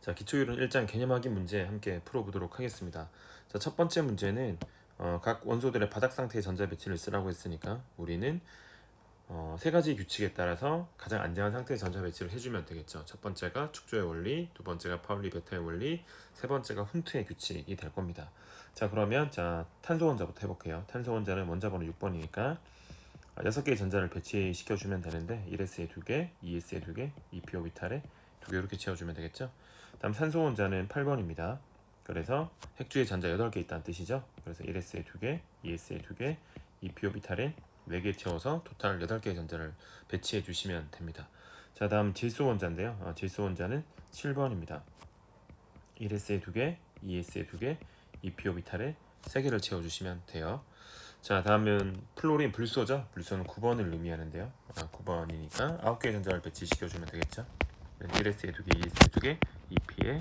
자, 기초이론 1장 개념 확인 문제 함께 풀어보도록 하겠습니다. 자, 첫 번째 문제는 각 원소들의 바닥 상태의 전자 배치를 쓰라고 했으니까 우리는 세 가지 규칙에 따라서 가장 안정한 상태의 전자 배치를 해주면 되겠죠. 첫 번째가 축조의 원리, 두 번째가 파울리 베타의 원리, 세 번째가 훈트의 규칙이 될 겁니다. 자, 그러면 탄소 원자부터 해볼게요. 탄소 원자는 원자 번호 6번이니까 6개의 전자를 배치시켜주면 되는데 1s에 2개, 2s에 2개, 2p5비탈에 2개 이렇게 채워주면 되겠죠. 다음 산소 원자는 8번입니다. 그래서 핵주에 전자 8개 있다는 뜻이죠. 그래서 1s에 2개, 2s에 2개, 2p5비탈에 4개 채워서 토탈 8개의 전자를 배치해 주시면 됩니다. 자, 다음 질소 원자인데요. 질소 원자는 7번입니다. 1s에 2개, 2s에 2개, 2p5비탈에 3개를 채워주시면 돼요. 자, 다음은 플로린 불소죠. 불소는 9번을 의미하는데요. 9번이니까 9개의 전자를 배치시켜주면 되겠죠. 1s에 2개, 2s에 2개, 2p에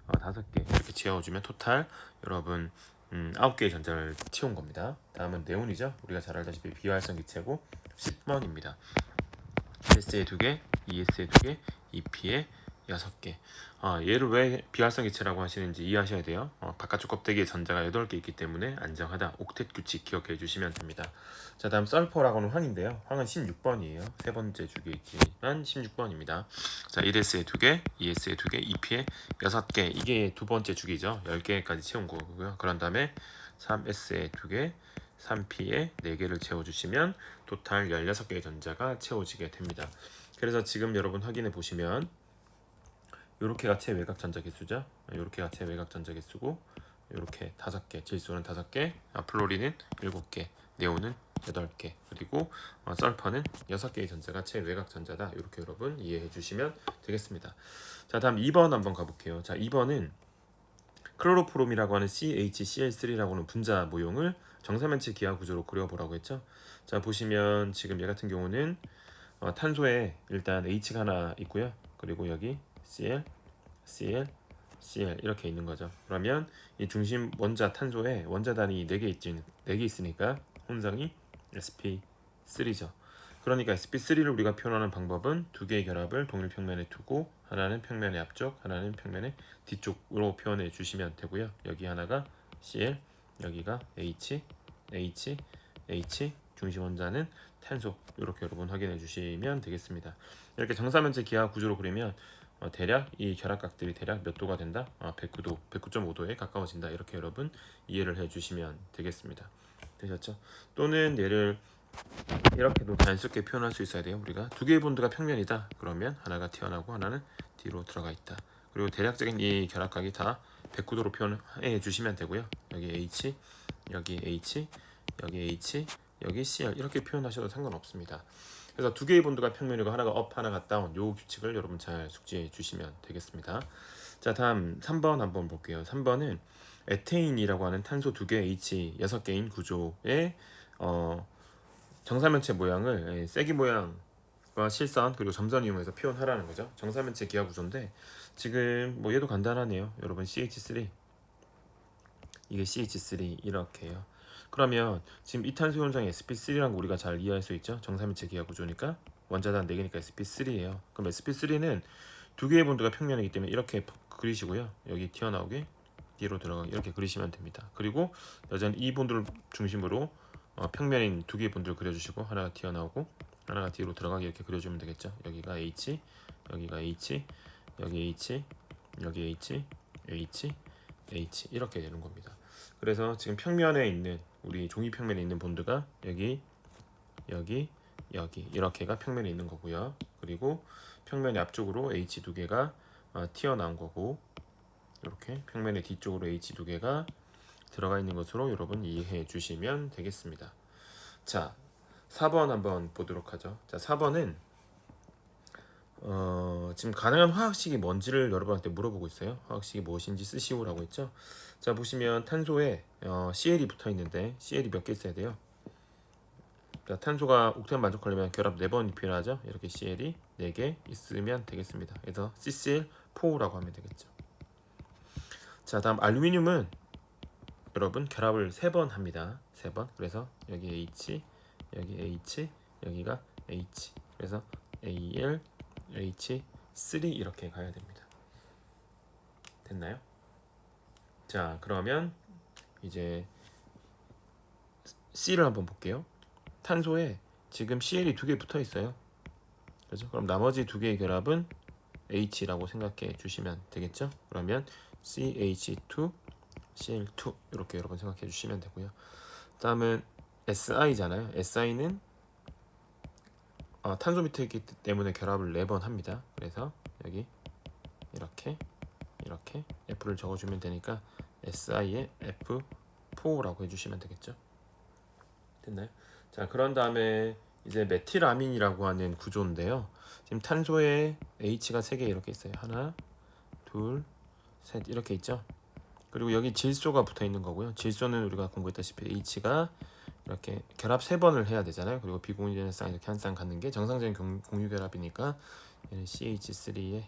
5개 이렇게 채워주면 토탈 여러분 9개의 전자를 채운 겁니다. 다음은 네온이죠. 우리가 잘 알다시피 비활성 기체고 10번입니다. 1s에 2개, 2s에 2개, 2p에 6개. 얘를 왜 비활성 기체라고 하시는지 이해하셔야 돼요. 바깥쪽 껍데기에 전자가 8개 있기 때문에 안정하다. 옥텟 규칙 기억해 주시면 됩니다. 자, 다음 설퍼라고는 황인데요. 황은 16번이에요. 세 번째 주기에 있지만 16번입니다. 자, 1s에 2개, 2s에 2개, 2p에 6개. 이게 두 번째 주기죠. 10개까지 채운 거고요. 그런 다음에 3s에 2개, 3p에 4개를 채워주시면 토탈 16개의 전자가 채워지게 됩니다. 그래서 지금 여러분 확인해 보시면 이렇게가 최외곽 전자 개수죠. 이렇게가 최외곽 전자 개수고 이렇게 5개, 질소는 5개, 플로린은 7개, 네온은 8개, 그리고 설퍼는 6개의 전자가 최외곽 전자다. 이렇게 여러분 이해해 주시면 되겠습니다. 자, 다음 2번 한번 가볼게요. 자, 2번은 클로로프롬이라고 하는 CHCl3라고 하는 분자 모형을 정사면체 기하 구조로 그려보라고 했죠. 자, 보시면 지금 얘 같은 경우는 탄소에 일단 H가 하나 있고요. 그리고 여기 Cl, Cl, Cl 이렇게 있는 거죠. 그러면 이 중심 원자 탄소에 원자단이 4개 있으니까 혼성이 sp3죠. 그러니까 sp3를 우리가 표현하는 방법은 두 개의 결합을 동일 평면에 두고 하나는 평면의 앞쪽, 하나는 평면의 뒤쪽으로 표현해 주시면 되고요. 여기 하나가 Cl, 여기가 H, H, H, 중심 원자는 탄소. 이렇게 여러분 확인해 주시면 되겠습니다. 이렇게 정사면체 기하 구조로 그리면 대략 이 결합각들이 대략 몇 도가 된다? 109도, 109.5도에 가까워진다. 이렇게 여러분 이해를 해 주시면 되겠습니다. 되셨죠? 또는 얘를 이렇게도 자연스럽게 표현할 수 있어야 돼요. 우리가 두 개의 본드가 평면이다. 그러면 하나가 튀어나오고 하나는 뒤로 들어가 있다. 그리고 대략적인 이 결합각이 다 109도로 표현해 주시면 되고요. 여기 H, 여기 H, 여기 H, 여기 Cl 이렇게 표현하셔도 상관없습니다. 그래서 두 개의 본드가 평면이고 하나가 업, 하나가 다운. 요 규칙을 여러분 잘 숙지해 주시면 되겠습니다. 자, 다음 3번 한번 볼게요. 3번은 에테인이라고 하는 탄소 2개, H 6개인 구조의 정사면체 모양을 세기 모양과 실선 그리고 점선 이용해서 표현하라는 거죠. 정사면체 기하 구조인데 지금 뭐 얘도 간단하네요. 여러분 CH3 이게 CH3 이렇게요. 그러면 지금 이탄소 현상의 sp3라는 거 우리가 잘 이해할 수 있죠. 정사면체 기하 구조니까 원자단 4개니까 sp3예요. 그럼 sp3는 두 개의 본드가 평면이기 때문에 이렇게 그리시고요. 여기 튀어나오게 뒤로 들어가게 이렇게 그리시면 됩니다. 그리고 여전히 이 본드를 중심으로 평면인 두 개의 본드를 그려주시고 하나가 튀어나오고 하나가 뒤로 들어가게 이렇게 그려주면 되겠죠. 여기가 H, 여기가 H, 여기 H, 여기 H, H, H 이렇게 되는 겁니다. 그래서 지금 평면에 있는 우리 종이 평면에 있는 본드가 여기, 여기, 여기 이렇게가 평면에 있는 거고요. 그리고 평면의 앞쪽으로 H 2개가 튀어나온 거고 이렇게 평면의 뒤쪽으로 H 2개가 들어가 있는 것으로 여러분 이해해 주시면 되겠습니다. 자, 4번 한번 보도록 하죠. 자, 4번은 지금 가능한 화학식이 뭔지를 여러분한테 물어보고 있어요. 화학식이 무엇인지 쓰시오라고 했죠. 자, 보시면 탄소에 CL이 붙어 있는데 CL이 몇 개 있어야 돼요. 자, 탄소가 옥탄 만족하려면 결합 4번이 필요하죠. 이렇게 CL이 4개 있으면 되겠습니다. 그래서 CCl4라고 하면 되겠죠. 자, 다음 알루미늄은 여러분 결합을 3번 합니다. 3번. 그래서 여기 H, 여기 H, 여기가 H. 그래서 Al, H3 이렇게 가야 됩니다. 됐나요? 자, 그러면 이제 C를 한번 볼게요. 탄소에 지금 CL이 두 개 붙어 있어요. 그죠? 그럼 나머지 두 개의 결합은 H라고 생각해 주시면 되겠죠? 그러면 CH2, Cl2 이렇게 여러분 생각해 주시면 되고요. 다음은 SI잖아요. SI는 탄소 밑에 있기 때문에 결합을 4번 합니다. 그래서 여기 이렇게 F를 적어주면 되니까 SI의 F4라고 해주시면 되겠죠. 됐나요? 자, 그런 다음에 이제 메틸아민이라고 하는 구조인데요. 지금 탄소에 H가 3개 이렇게 있어요. 하나, 둘, 셋 이렇게 있죠. 그리고 여기 질소가 붙어 있는 거고요. 질소는 우리가 공부했다시피 H가 이렇게 결합 3번을 해야 되잖아요. 그리고 비공유전의 쌍 이렇게 한 쌍 갖는 게 정상적인 공유 결합이니까 얘는 CH3에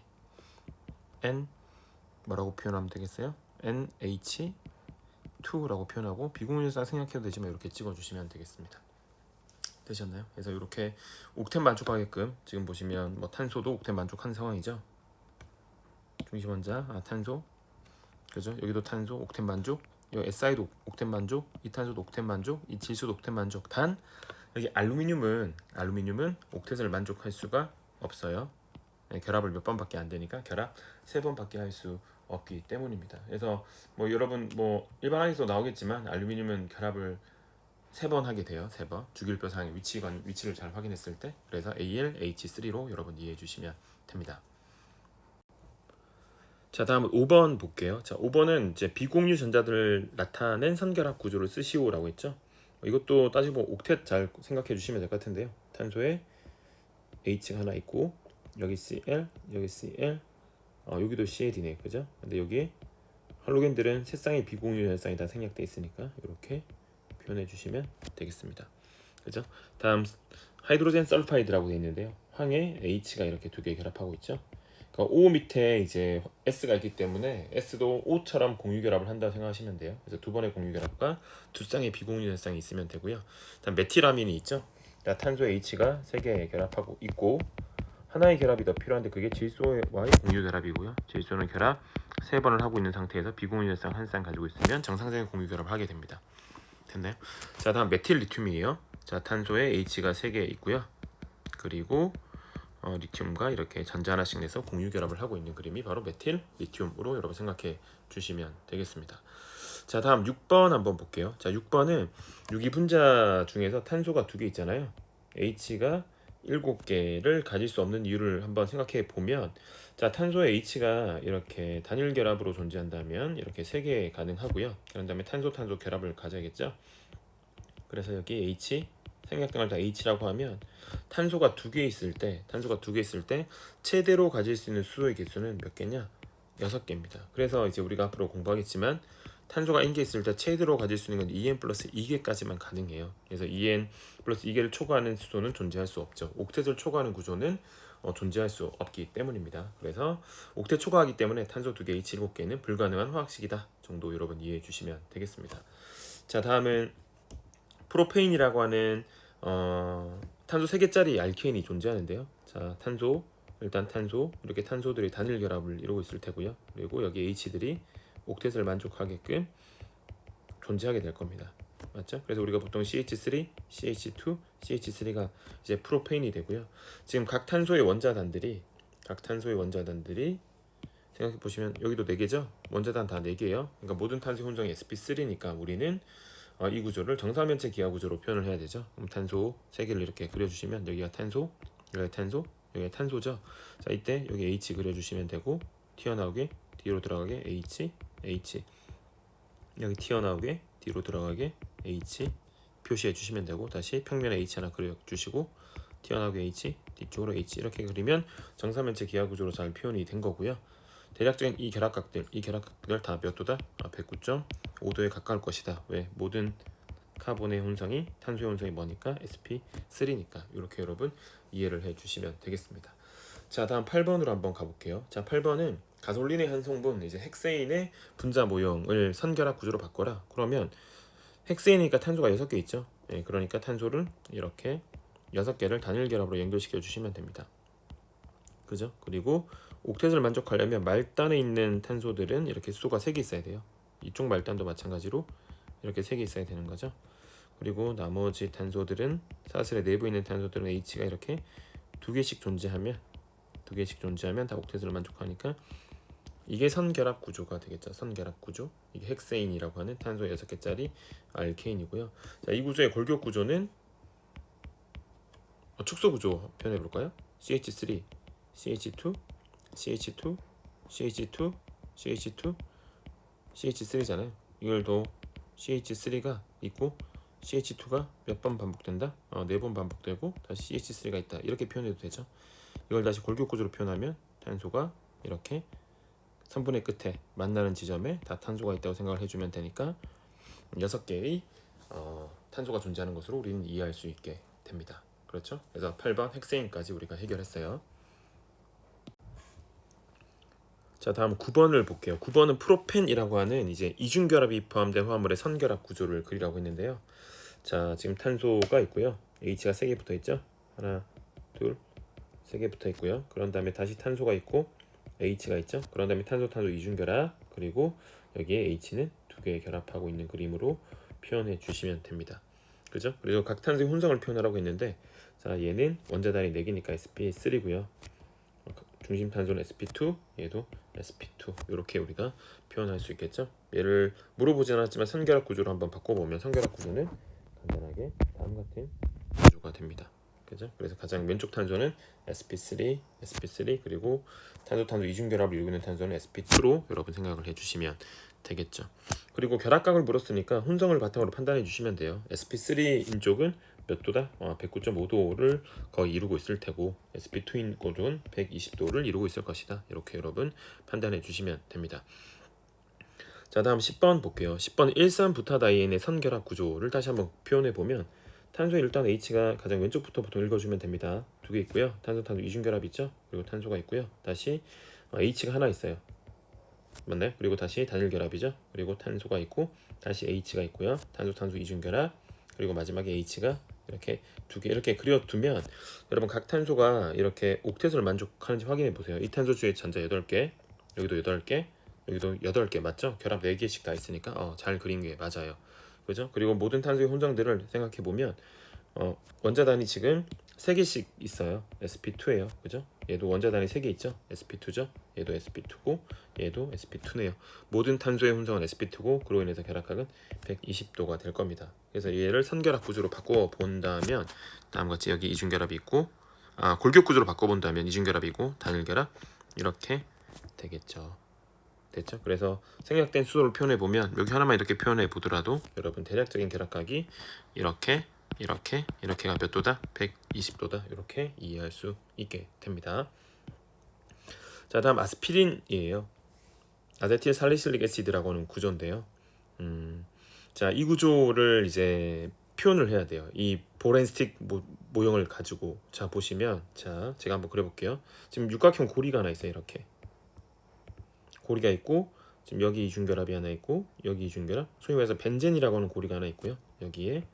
N 뭐라고 표현하면 되겠어요? NH2라고 표현하고 비공유전 쌍 생략해도 되지만 이렇게 찍어주시면 되겠습니다. 되셨나요? 그래서 이렇게 옥텐 만족하게끔 지금 보시면 뭐 탄소도 옥텐 만족한 상황이죠. 중심 원자 탄소 그죠? 여기도 탄소 옥텐 만족, 여기 SI도 옥텐 만족, 이 탄소도 옥텐 만족, 이 질소도 옥텐 만족. 단 여기 알루미늄은 옥텟을 만족할 수가 없어요. 결합을 몇 번밖에 안 되니까 결합 3번밖에 할 수 없기 때문입니다. 그래서 뭐 여러분 뭐 일반항에서 나오겠지만 알루미늄은 결합을 3번 하게 돼요. 3번 주기율표상의 위치를 잘 확인했을 때. 그래서 AlH3로 여러분 이해해 주시면 됩니다. 자, 다음은 5번 볼게요. 자, 5번은 이제 비공유 전자들을 나타낸 선결합 구조를 쓰시오라고 했죠. 이것도 따지고 옥텟 잘 생각해 주시면 될 것 같은데요. 탄소에 H가 하나 있고 여기 Cl, 여기 Cl, 여기도 CL이네, 그죠? 근데 여기 할로겐들은 세 쌍의 비공유 전쌍이 다 생략돼 있으니까 이렇게 표현해 주시면 되겠습니다. 그죠? 다음 하이드로젠 설파이드라고 되어 있는데요. 황에 H가 이렇게 두 개 결합하고 있죠. 그러니까 O 밑에 이제 S가 있기 때문에 S도 O처럼 공유 결합을 한다고 생각하시면 돼요. 그래서 두 번의 공유 결합과 두 쌍의 비공유 전쌍이 있으면 되고요. 다음 메틸아민이 있죠. 그러니까 탄소 H가 3개 결합하고 있고 하나의 결합이 더 필요한데 그게 질소와의 공유 결합이고요. 질소는 결합 3번을 하고 있는 상태에서 비공유 전쌍 한 쌍 가지고 있으면 정상적인 공유 결합을 하게 됩니다. 됐나요? 자, 다음 메틸 리튬이에요. 자, 탄소에 H가 3개 있고요. 그리고 리튬과 이렇게 전자 하나씩 내서 공유 결합을 하고 있는 그림이 바로 메틸 리튬으로 여러분 생각해 주시면 되겠습니다. 자, 다음 6번 한번 볼게요. 자, 6번은 유기분자 중에서 탄소가 2개 있잖아요. H가 7개를 가질 수 없는 이유를 한번 생각해 보면, 자, 탄소의 H가 이렇게 단일 결합으로 존재한다면 이렇게 3개 가능하고요. 그런 다음에 탄소 결합을 가져야겠죠. 그래서 여기 H 생략된 걸 다 H라고 하면 탄소가 2개 있을 때 최대로 가질 수 있는 수소의 개수는 몇 개냐? 6개입니다. 그래서 이제 우리가 앞으로 공부하겠지만 탄소가 N개 있을 때 최대로 가질 수 있는 건 En 플러스 2개까지만 가능해요. 그래서 En 플러스 2개를 초과하는 수소는 존재할 수 없죠. 옥텟을 초과하는 구조는 존재할 수 없기 때문입니다. 그래서 옥텟 초과하기 때문에 탄소 2개, H 7개는 불가능한 화학식이다 정도 여러분 이해해 주시면 되겠습니다. 자, 다음은 프로페인이라고 하는 탄소 3개짜리 알케인이 존재하는데요. 자, 일단 탄소 이렇게 탄소들이 단일 결합을 이루고 있을 테고요. 그리고 여기 H들이 옥텟을 만족하게끔 존재하게 될 겁니다. 맞죠? 그래서 우리가 보통 CH3, CH2, CH3가 이제 프로페인이 되고요. 지금 각 탄소의 원자단들이 생각해 보시면 여기도 4개죠? 원자단 다 4개예요. 그러니까 모든 탄소 혼종이 sp3니까 우리는 이 구조를 정사면체 기하 구조로 표현을 해야 되죠. 그럼 탄소 3개를 이렇게 그려주시면 여기가 탄소, 여기가 탄소죠. 자, 이때 여기 H 그려주시면 되고 튀어나오게 뒤로 들어가게 H, 여기 튀어나오게 뒤로 들어가게 H 표시해 주시면 되고 다시 평면에 H 하나 그려주시고 튀어나오게 H, 뒤쪽으로 H 이렇게 그리면 정사면체 기하 구조로 잘 표현이 된 거고요. 대략적인 이 결합각들 다 몇 도다? 109.5도에 가까울 것이다. 왜? 모든 카본의 혼성이 탄소의 혼성이 뭐니까? sp3니까. 이렇게 여러분 이해를 해주시면 되겠습니다. 자, 다음 8번으로 한번 가볼게요. 자, 8번은 가솔린의 한 성분 이제 헥세인의 분자 모형을 선결합 구조로 바꿔라. 그러면 헥세인이니까 탄소가 6개 있죠. 그러니까 탄소를 이렇게 6개를 단일 결합으로 연결시켜 주시면 됩니다. 그죠? 그리고 옥텟을 만족하려면 말단에 있는 탄소들은 이렇게 수소가 3개 있어야 돼요. 이쪽 말단도 마찬가지로 이렇게 3개 있어야 되는 거죠. 그리고 나머지 탄소들은 사슬의 내부에 있는 탄소들은 H가 이렇게 2개씩 존재하면 다 옥텟을 만족하니까 이게 선결합 구조가 되겠죠. 선결합 구조. 이게 헥세인이라고 하는 탄소 6개짜리 알케인이고요. 자, 이 구조의 골격 구조는 축소 구조 표현해 볼까요? CH3, CH2, CH2, CH2, CH2, CH3잖아요. 이걸 더 CH3가 있고 CH2가 몇 번 반복된다? 4번 반복되고 다시 CH3가 있다. 이렇게 표현해도 되죠. 이걸 다시 골격 구조로 표현하면 탄소가 이렇게 3분의 끝에 만나는 지점에 다 탄소가 있다고 생각을 해주면 되니까 6개의 탄소가 존재하는 것으로 우리는 이해할 수 있게 됩니다. 그렇죠? 그래서 8번 헥세인까지 우리가 해결했어요. 자, 다음 9번을 볼게요. 9번은 프로펜이라고 하는 이제 이중결합이 포함된 화합물의 선결합 구조를 그리라고 했는데요. 자, 지금 탄소가 있고요. H가 3개 붙어 있죠. 하나, 둘, 3개 붙어 있고요. 그런 다음에 다시 탄소가 있고 H가 있죠. 그런 다음에 탄소 이중결합, 그리고 여기에 H는 2개 결합하고 있는 그림으로 표현해 주시면 됩니다. 그죠? 그리고 각 탄소의 혼성을 표현하라고 했는데, 자, 얘는 원자단이 4개니까 sp3고요. 중심 탄소는 sp2, 얘도 sp2. 이렇게 우리가 표현할 수 있겠죠? 얘를 물어보진 않았지만 선결합 구조로 한번 바꿔보면 선결합 구조는 간단하게 다음 같은 구조가 됩니다. 그죠? 그래서 가장 왼쪽 탄소는 sp3 그리고 탄소 이중결합을 이루고 있는 탄소는 sp2로 여러분 생각을 해주시면 되겠죠. 그리고 결합각을 물었으니까 혼성을 바탕으로 판단해 주시면 돼요. sp3인 쪽은 몇 도다? 109.5도를 거의 이루고 있을 테고 sp2인 쪽은 120도를 이루고 있을 것이다. 이렇게 여러분 판단해 주시면 됩니다. 자, 다음 10번 볼게요. 10번 일산부타다이엔의 선결합 구조를 다시 한번 표현해 보면 탄소의 일단 H가 가장 왼쪽부터 보통 읽어주면 됩니다. 2개 있고요. 탄소 이중결합 있죠. 그리고 탄소가 있고요. 다시 H가 하나 있어요. 맞나요? 그리고 다시 단일 결합이죠. 그리고 탄소가 있고 다시 H가 있고요. 탄소 이중결합, 그리고 마지막에 H가 이렇게 2개 이렇게 그려두면 여러분 각 탄소가 이렇게 옥텟을 만족하는지 확인해 보세요. 이 탄소 중에 전자 8개, 여기도 8개, 여기도 8개 맞죠? 결합 4개씩 다 있으니까 잘 그린 게 맞아요. 그죠? 그리고 모든 탄소의 혼성들을 생각해 보면 원자단이 지금 3개씩 있어요. sp2예요. 그죠? 얘도 원자단이 3개 있죠? sp2죠? 얘도 sp2고 얘도 sp2네요. 모든 탄소의 혼성은 sp2고 그로 인해서 결합각은 120도가 될 겁니다. 그래서 얘를 선결합 구조로 바꿔 본다면 다음과 같이 여기 이중결합이 있고 골격 구조로 바꿔 본다면 이중결합이고 단일결합 이렇게 되겠죠. 됐죠? 그래서 생략된 수소를 표현해 보면 여기 하나만 이렇게 표현해 보더라도 여러분 대략적인 결합각이 이렇게가 몇 도다? 120도다. 이렇게 이해할 수 있게 됩니다. 자, 다음 아스피린이에요. 아세틸 살리실릭 애시드라고 하는 구조인데요. 자, 이 구조를 이제 표현을 해야 돼요. 이 볼앤스틱 모형을 가지고 자 보시면 자 제가 한번 그려볼게요. 지금 육각형 고리가 하나 있어요. 이렇게 고리가 있고 지금 여기 이중결합이 하나 있고 여기 이중결합 소위 말해서 벤젠이라고 하는 고리가 하나 있고요. 여기에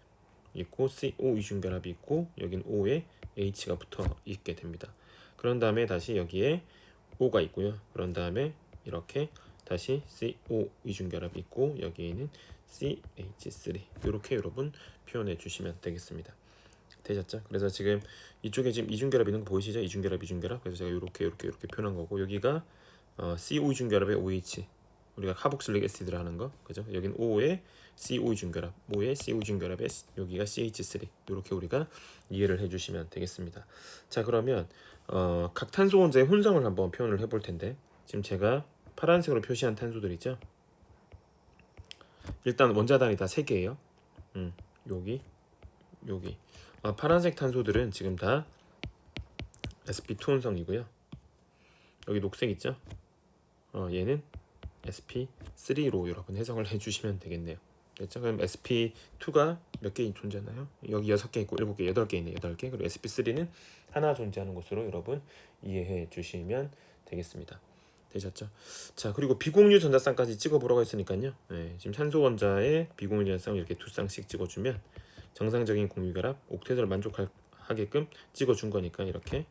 있고 CO 이중결합이 있고 여긴 O에 H가 붙어 있게 됩니다. 그런 다음에 다시 여기에 O가 있고요. 그런 다음에 이렇게 다시 CO 이중결합이 있고 여기에는 CH3 이렇게 여러분 표현해 주시면 되겠습니다. 되셨죠? 그래서 지금 이쪽에 지금 이중결합 있는 거 보이시죠? 이중결합. 그래서 제가 이렇게 표현한 거고 여기가 CO 이중결합의 OH 우리가 카복실릭 애시드를 하는 거 그죠? 여긴 O에 CO 이중결합, O에 CO 이중결합에 여기가 CH3 이렇게 우리가 이해를 해주시면 되겠습니다. 자, 그러면 각 탄소 원자의 혼성을 한번 표현을 해볼 텐데 지금 제가 파란색으로 표시한 탄소들 있죠? 일단 원자단이 다 3개예요. 여기 파란색 탄소들은 지금 다 sp2 혼성이고요. 여기 녹색 있죠? 얘는 sp3로 여러분 해석을 해주시면 되겠네요. 됐죠? 그럼 sp2가 몇 개 존재하나요? 여기 6개 있고 7개, 8개 있네. 8개. 그리고 sp3는 하나 존재하는 것으로 여러분 이해해 주시면 되겠습니다. 되셨죠? 자, 그리고 비공유 전자쌍까지 찍어보라고 했으니까요. 네, 지금 산소 원자의 비공유 전자쌍을 이렇게 2쌍씩 찍어주면 정상적인 공유결합 옥텟을 만족하게끔 찍어준 거니까 이렇게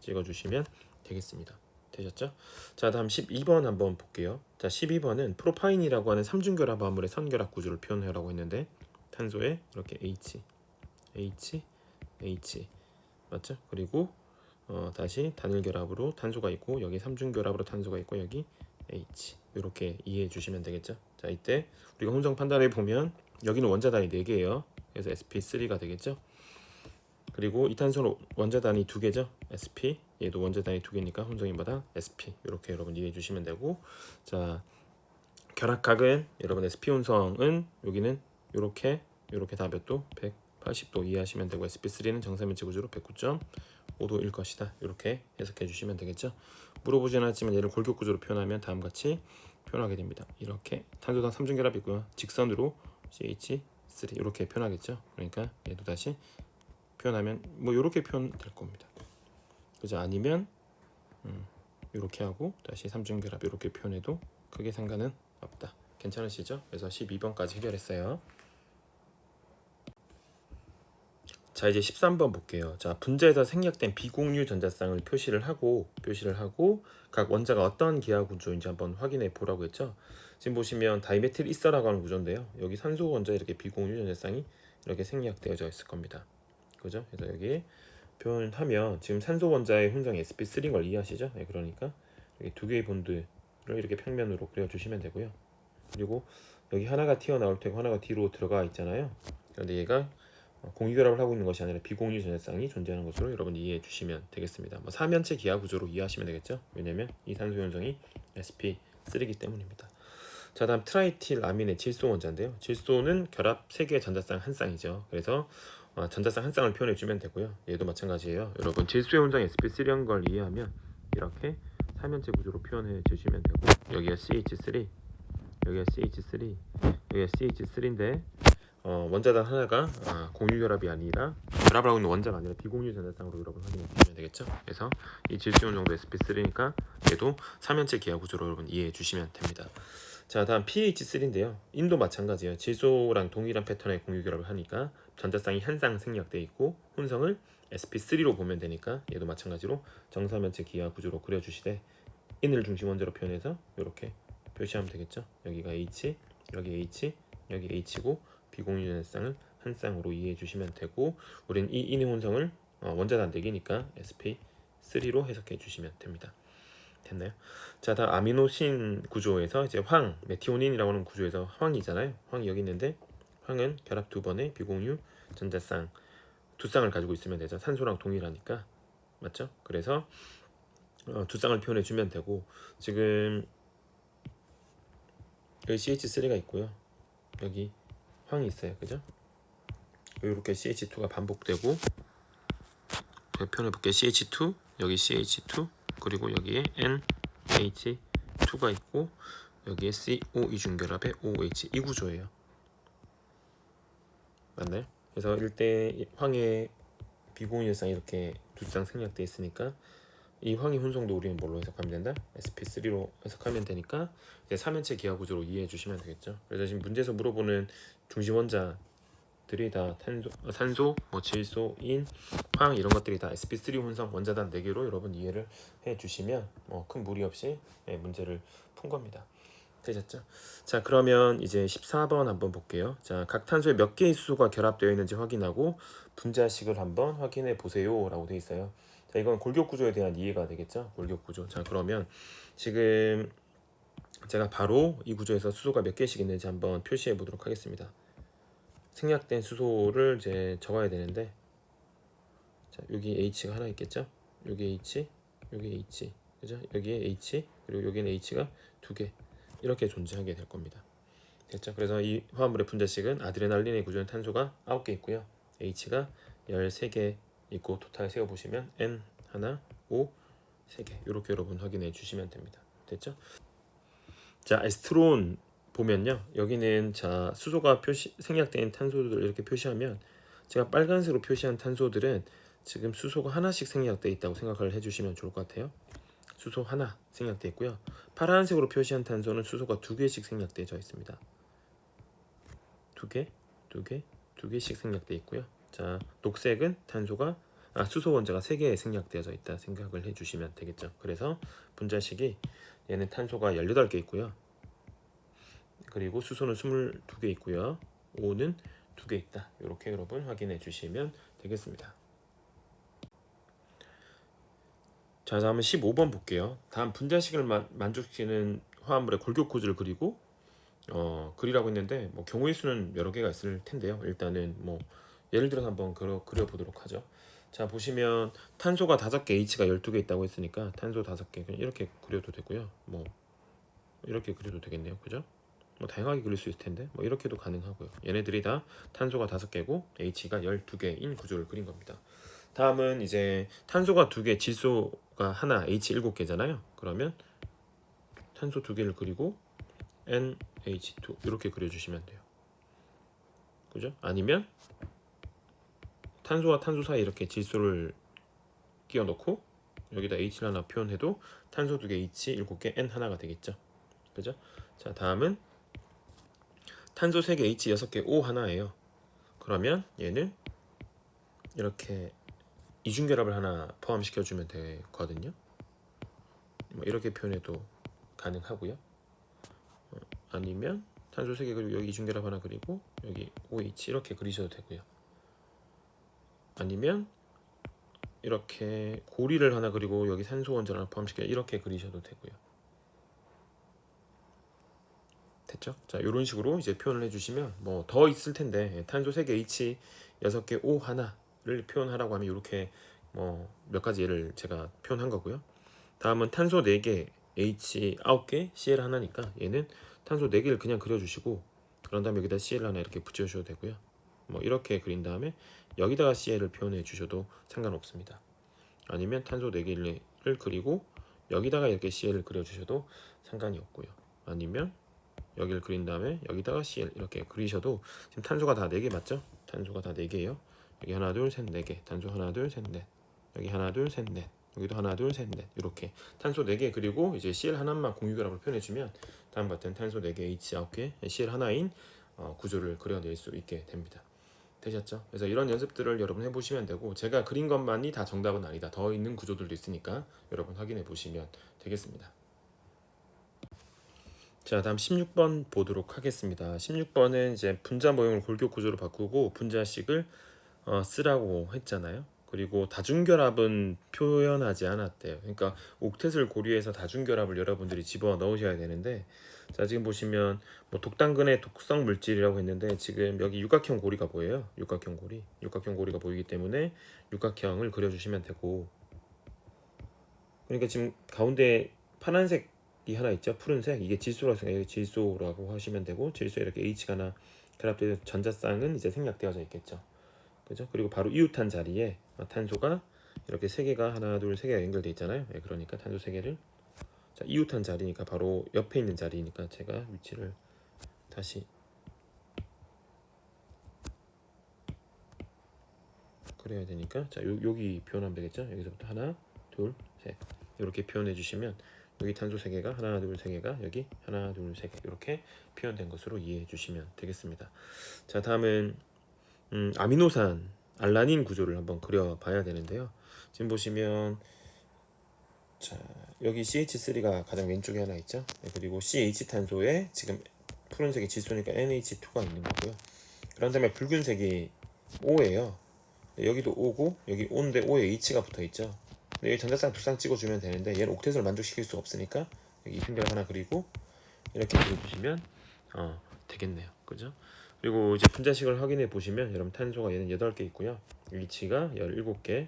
찍어주시면 되겠습니다. 되셨죠? 자, 다음 12번 한번 볼게요. 자, 12번은 프로파인이라고 하는 삼중결합 화물의 선결합 구조를 표현하라고 했는데 탄소에 이렇게 H, H, H 맞죠? 그리고 다시 단일 결합으로 탄소가 있고 여기 삼중 결합으로 탄소가 있고 여기 H 이렇게 이해해 주시면 되겠죠. 자, 이때 우리가 혼성 판단해 보면 여기는 원자단이 4개예요. 그래서 sp3가 되겠죠. 그리고 이 탄소는 원자단이 2개죠. sp 얘도 원자단이 2개니까 혼성인마다 sp 이렇게 여러분 이해해 주시면 되고, 자, 결합각은 여러분 sp 혼성은 여기는 이렇게 다 몇 도? 180도 이해하시면 되고 sp3는 정사면체 구조로 109.5도일 것이다. 이렇게 해석해 주시면 되겠죠. 물어보진 않았지만 얘를 골격 구조로 표현하면 다음과 같이 표현하게 됩니다. 이렇게 탄소당 3중 결합이 있고요. 직선으로 CH3 이렇게 표현하겠죠. 그러니까 얘도 다시 표현하면 뭐 이렇게 표현될 겁니다. 그죠? 아니면 이렇게 하고 다시 3중 결합 이렇게 표현해도 크게 상관은 없다. 괜찮으시죠? 그래서 12번까지 해결했어요. 자, 이제 13번 볼게요. 자, 분자에서 생략된 비공유 전자쌍을 표시를 하고 각 원자가 어떤 기하 구조인지 한번 확인해 보라고 했죠. 지금 보시면 다이메틸 이서라고 하는 구조인데요. 여기 산소 원자 이렇게 비공유 전자쌍이 이렇게 생략되어져 있을 겁니다. 그죠? 그래서 여기 표현하면 지금 산소 원자의 혼성이 sp3인 걸 이해하시죠? 네, 그러니까 여기 두 개의 본드를 이렇게 평면으로 그려주시면 되고요. 그리고 여기 하나가 튀어나올 테고 하나가 뒤로 들어가 있잖아요. 그런데 얘가 공유결합을 하고 있는 것이 아니라 비공유 전자쌍이 존재하는 것으로 여러분 이해해 주시면 되겠습니다. 뭐 사면체 기하 구조로 이해하시면 되겠죠. 왜냐면 이 산소 현성이 sp3이기 때문입니다. 자, 다음 트라이틸 아민의 질소 원자인데요. 질소는 결합 3개의 전자쌍 한 쌍이죠. 그래서 전자쌍 한 쌍을 표현해 주면 되고요. 얘도 마찬가지예요. 여러분 질소의 혼성 sp3인 걸 이해하면 이렇게 사면체 구조로 표현해 주시면 되고, 여기가 CH3, 여기가 CH3, 여기가 CH3인데 원자단 하나가 공유 결합이 아니라 결합을 하고 있는 원자가 아니라 비공유 전자쌍으로 여러분 확인해 주시면 되겠죠. 그래서 이 질소이온 정도 sp3니까 얘도 삼면체 기하 구조로 여러분 이해해 주시면 됩니다. 자, 다음 pH3인데요. 인도 마찬가지예요. 질소랑 동일한 패턴의 공유 결합을 하니까 전자쌍이 한 쌍 생략되어 있고 혼성을 sp3로 보면 되니까 얘도 마찬가지로 정사면체 기하 구조로 그려주시되 인을 중심 원자로 표현해서 이렇게 표시하면 되겠죠. 여기가 H, 여기 H, 여기 H고 비공유 전자쌍을 한 쌍으로 이해해 주시면 되고, 우린 이 인의 혼성을 원자단 4개니까 sp3로 해석해 주시면 됩니다. 됐나요? 자, 다음 아미노신 구조에서 이제 황, 메티오닌이라고 하는 구조에서 황이잖아요. 황이 여기 있는데 황은 결합 2번의 비공유 전자쌍 2쌍을 가지고 있으면 되죠. 산소랑 동일하니까. 맞죠? 그래서 2쌍을 표현해 주면 되고, 지금 여기 CH3가 있고요. 여기 황이 있어요. 그죠? 이렇게 CH2가 반복되고, 표현해 볼게요. CH2, 여기 CH2, 그리고 여기에 NH2가 있고 여기에 CO 이중결합의 OH 이 구조예요. 맞나요? 그래서 일대 황의 비공유쌍이 이렇게 2쌍 생략되어 있으니까 이 황의 혼성도 우리는 뭘로 해석하면 된다? sp3로 해석하면 되니까 이제 삼면체 기하 구조로 이해해 주시면 되겠죠. 그래서 지금 문제에서 물어보는 중심 원자들이 다 산소, 뭐 질소, 인, 황 이런 것들이 다 sp3 혼성 원자단 4개로 여러분 이해를 해 주시면 큰 무리 없이 문제를 푼 겁니다. 되셨죠? 자, 그러면 이제 14번 한번 볼게요. 자, 각 탄소에 몇 개의 수소가 결합되어 있는지 확인하고 분자식을 한번 확인해 보세요 라고 되어 있어요. 자, 이건 골격 구조에 대한 이해가 되겠죠? 골격 구조. 자, 그러면 지금 제가 바로 이 구조에서 수소가 몇 개씩 있는지 한번 표시해 보도록 하겠습니다. 생략된 수소를 이제 적어야 되는데, 자, 여기 H가 하나 있겠죠? 여기 H, 여기 H, 그죠? 여기에 H, 그리고 여기는 H가 2개 이렇게 존재하게 될 겁니다. 됐죠? 그래서 이 화합물의 분자식은 아드레날린의 구조는 탄소가 9개 있고요. H가 13개 있고 토탈 세어보시면 N 하나, O 3개 이렇게 여러분 확인해 주시면 됩니다. 됐죠? 자, 에스트론 보면요. 여기는 자 수소가 생략된 탄소들을 이렇게 표시하면 제가 빨간색으로 표시한 탄소들은 지금 수소가 하나씩 생략되어 있다고 생각을 해주시면 좋을 것 같아요. 수소 하나 생략되어 있고요. 파란색으로 표시한 탄소는 수소가 2개씩 생략되어 있습니다. 2개씩 생략되어 있고요. 자, 녹색은 탄소가 수소 원자가 3개 생략되어져 있다 생각을 해주시면 되겠죠. 그래서 분자식이 얘는 탄소가 18개 있고요. 그리고 수소는 22개 있고요. O는 2개 있다. 이렇게 여러분 확인해 주시면 되겠습니다. 자, 다음은 15번 볼게요. 다음 분자식을 만족시키는 화합물의 골격 구조를 그리고 그리라고 했는데 뭐 경우의 수는 여러 개가 있을 텐데요. 일단은 뭐 예를 들어서 한번 그려 보도록 하죠. 자, 보시면 탄소가 5개, H가 12개 있다고 했으니까 탄소 5개 그냥 이렇게 그려도 되고요. 뭐 이렇게 그려도 되겠네요. 그죠? 뭐 다양하게 그릴 수 있을 텐데 뭐 이렇게도 가능하고요. 얘네들이 다 탄소가 5개고 H가 12개인 구조를 그린 겁니다. 다음은 이제 탄소가 2개, 질소가 하나, H 7개잖아요. 그러면 탄소 2개를 그리고 NH2 이렇게 그려주시면 돼요. 그죠? 아니면 탄소와 탄소 사이에 이렇게 질소를 끼워 넣고 여기다 H를 하나 표현해도 탄소 2개, H 7개, N 하나가 되겠죠. 그죠? 자, 다음은 탄소 3개, H 6개, O 하나예요. 그러면 얘는 이렇게 이중결합을 하나 포함시켜주면 되거든요. 뭐 이렇게 표현해도 가능하고요. 아니면 탄소 3개 그리고 여기 이중결합 하나 그리고 여기 OH 이렇게 그리셔도 되고요. 아니면 이렇게 고리를 하나 그리고 여기 산소 원자를 하나 포함시켜 이렇게 그리셔도 되고요. 됐죠? 자, 이런 식으로 이제 표현을 해주시면 뭐 더 있을 텐데 탄소 3개, H 6개, O 하나를 표현하라고 하면 이렇게 뭐 몇 가지 예를 제가 표현한 거고요. 다음은 탄소 4개, H 9개, Cl 하나니까 얘는 탄소 4개를 그냥 그려주시고 그런 다음에 여기다 Cl 하나 이렇게 붙여주셔도 되고요. 뭐 이렇게 그린 다음에 여기다가 Cl을 표현해 주셔도 상관없습니다. 아니면 탄소 4개를 그리고 여기다가 이렇게 Cl을 그려주셔도 상관이 없고요. 아니면 여기를 그린 다음에 여기다가 Cl 이렇게 그리셔도 지금 탄소가 다 4개 맞죠? 탄소가 다 4개예요. 여기 하나 둘 셋 4개 탄소 하나 둘 셋 넷 여기 하나 둘 셋 넷 여기도 하나 둘 셋 넷 이렇게 탄소 4개 그리고 이제 Cl 하나만 공유결합을 표현해주면 다음 같은 탄소 4개 H 9개 Cl 하나인 구조를 그려낼 수 있게 됩니다. 되셨죠? 그래서 이런 연습들을 여러분 해보시면 되고 제가 그린 것만이 다 정답은 아니다. 더 있는 구조들도 있으니까 여러분 확인해 보시면 되겠습니다. 자, 다음 16번 보도록 하겠습니다. 16번은 이제 분자 모형을 골격 구조로 바꾸고 분자식을 쓰라고 했잖아요. 그리고 다중결합은 표현하지 않았대요. 그러니까 옥텟을 고려해서 다중결합을 여러분들이 집어 넣으셔야 되는데 자, 지금 보시면 뭐 독당근의 독성 물질이라고 했는데 지금 여기 육각형 고리가 보여요. 육각형 고리가 보이기 때문에 육각형을 그려주시면 되고 그러니까 지금 가운데 파란색이 하나 있죠. 푸른색 이게 질소라고 하시면 되고 질소에 이렇게 H가 하나 결합되어 전자쌍은 이제 생략되어져 있겠죠. 그죠? 그리고 바로 이웃한 자리에 탄소가 이렇게 3개가 하나 둘 3개가 연결돼 있잖아요. 네, 그러니까 탄소 3개를 자, 이웃한 자리니까 바로 옆에 있는 자리니까 제가 위치를 다시 그래야 되니까 자, 여기 표현하면 되겠죠. 여기서부터 하나 둘 셋 이렇게 표현해 주시면 여기 탄소 3개가 하나 둘 3개가 여기 하나 둘 3개 이렇게 표현된 것으로 이해해 주시면 되겠습니다. 자, 다음은 아미노산 알라닌 구조를 한번 그려봐야 되는데요. 지금 보시면 자, 여기 CH3가 가장 왼쪽에 하나 있죠. 네, 그리고 CH 탄소에 지금 푸른색이 질소니까 NH2가 있는 거고요. 그런 다음에 붉은색이 O예요. 네, 여기도 O고 여기 O인데 O에 H가 붙어 있죠. 네, 여기 전자쌍 두 쌍 찍어주면 되는데 얘는 옥텟을 만족시킬 수 없으니까 여기 이중결합 하나 그리고 이렇게 그려주시면 되겠네요. 그죠? 그리고 이제 분자식을 확인해 보시면 여러분 탄소가 얘는 8개 있고요. H가 17개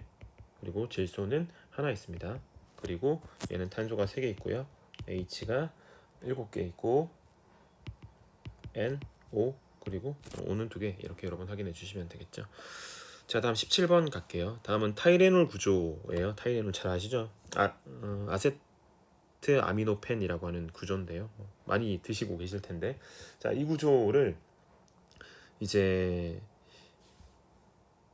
그리고 질소는 하나 있습니다. 그리고 얘는 탄소가 3개 있고요. H가 7개 있고 N, O 그리고 O는 2개 이렇게 여러분 확인해 주시면 되겠죠. 자, 다음 17번 갈게요. 다음은 타이레놀 구조예요. 타이레놀 잘 아시죠? 아세트 아미노펜이라고 하는 구조인데요. 많이 드시고 계실 텐데 자, 이 구조를 이제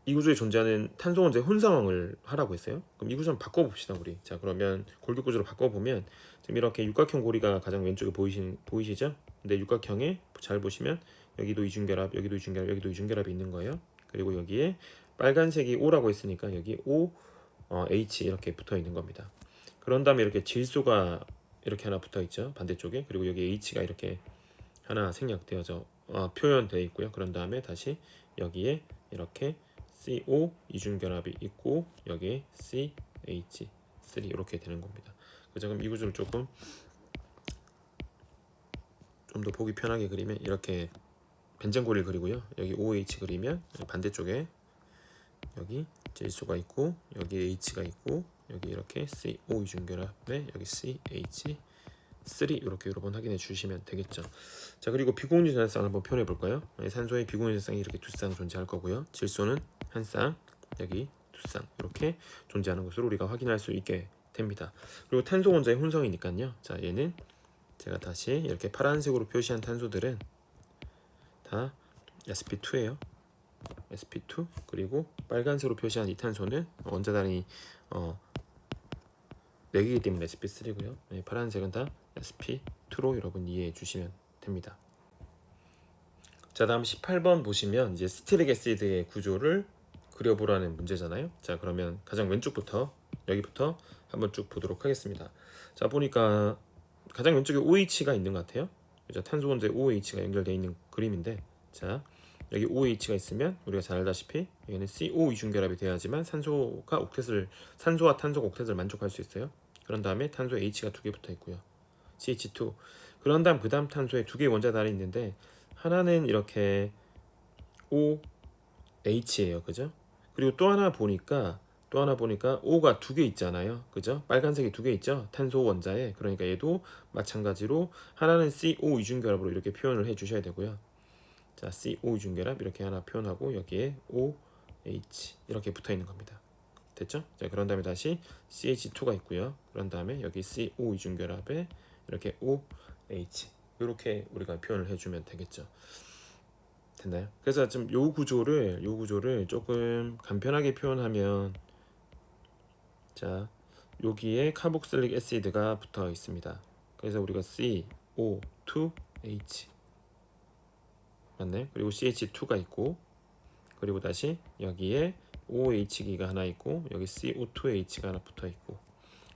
이 구조에 존재하는 탄소 원자의 혼성을 하라고 했어요. 그럼 이 구조 좀 바꿔봅시다 우리. 자, 그러면 골격 구조로 바꿔보면 지금 이렇게 육각형 고리가 가장 왼쪽에 보이시죠? 근데 육각형에 잘 보시면 여기도 이중결합, 여기도 이중결합, 여기도 이중결합이 있는 거예요. 그리고 여기에 빨간색이 O라고 했으니까 여기 O, H 이렇게 붙어 있는 겁니다. 그런 다음에 이렇게 질소가 이렇게 하나 붙어 있죠. 반대쪽에. 그리고 여기 H가 이렇게 하나 생략되어져 표현되어 있고요. 그런 다음에 다시 여기에 이렇게 CO 이중결합이 있고 여기에 CH3 이렇게 되는 겁니다. 그죠? 그럼 이 구조를 조금 좀 더 보기 편하게 그리면 이렇게 벤젠고리를 그리고요. 여기 OH 그리면 반대쪽에 여기 질소가 있고 여기 H가 있고 여기 이렇게 CO 이중결합에 여기 CH3 이렇게 여러 번 확인해 주시면 되겠죠. 자, 그리고 비공유 전자쌍을 한번 표현해 볼까요? 산소의 비공유 전자쌍이 이렇게 두 쌍 존재할 거고요. 질소는 한 쌍, 여기 두 쌍 이렇게 존재하는 것으로 우리가 확인할 수 있게 됩니다. 그리고 탄소 원자의 혼성이니까요. 자, 얘는 제가 다시 이렇게 파란색으로 표시한 탄소들은 다 sp2예요. sp2 그리고 빨간색으로 표시한 이 탄소는 원자 단위 4개이기 때문에 sp3고요. 파란색은 다 sp2로 여러분 이해해 주시면 됩니다. 자, 다음 18번 보시면 이제 스티릭 애시드의 구조를 그려보라는 문제잖아요. 자, 그러면 가장 왼쪽부터 여기부터 한번 쭉 보도록 하겠습니다. 자, 보니까 가장 왼쪽에 OH가 있는 것 같아요. 그죠? 탄소 원자에 OH가 연결되어 있는 그림인데, 자, 여기 OH가 있으면 우리가 잘 알다시피 여기는 CO 이중결합이 돼야지만 산소와 탄소가 옥텟을 만족할 수 있어요. 그런 다음에 탄소 H가 두 개 붙어 있고요. CH2. 그런 다음 그 다음 탄소에 두 개의 원자 단이 있는데 하나는 이렇게 OH예요, 그죠? 그리고 또 하나 보니까 O가 두 개 있잖아요, 그죠? 빨간색이 두 개 있죠, 탄소 원자에. 그러니까 얘도 마찬가지로 하나는 CO 이중결합으로 이렇게 표현을 해주셔야 되고요. 자, CO 이중결합 이렇게 하나 표현하고 여기에 OH 이렇게 붙어 있는 겁니다. 됐죠? 자, 그런 다음에 다시 CH2가 있고요. 그런 다음에 여기 CO 이중결합에 이렇게 OH 이렇게 우리가 표현을 해주면 되겠죠. 됐나요? 그래서 좀 요 구조를 조금 간편하게 표현하면, 자, 여기에 카복실릭 애시드가 붙어 있습니다. 그래서 우리가 CO2H 맞나요? 그리고 CH2가 있고, 그리고 다시 여기에 OH기가 하나 있고 여기 CO2H가 하나 붙어 있고,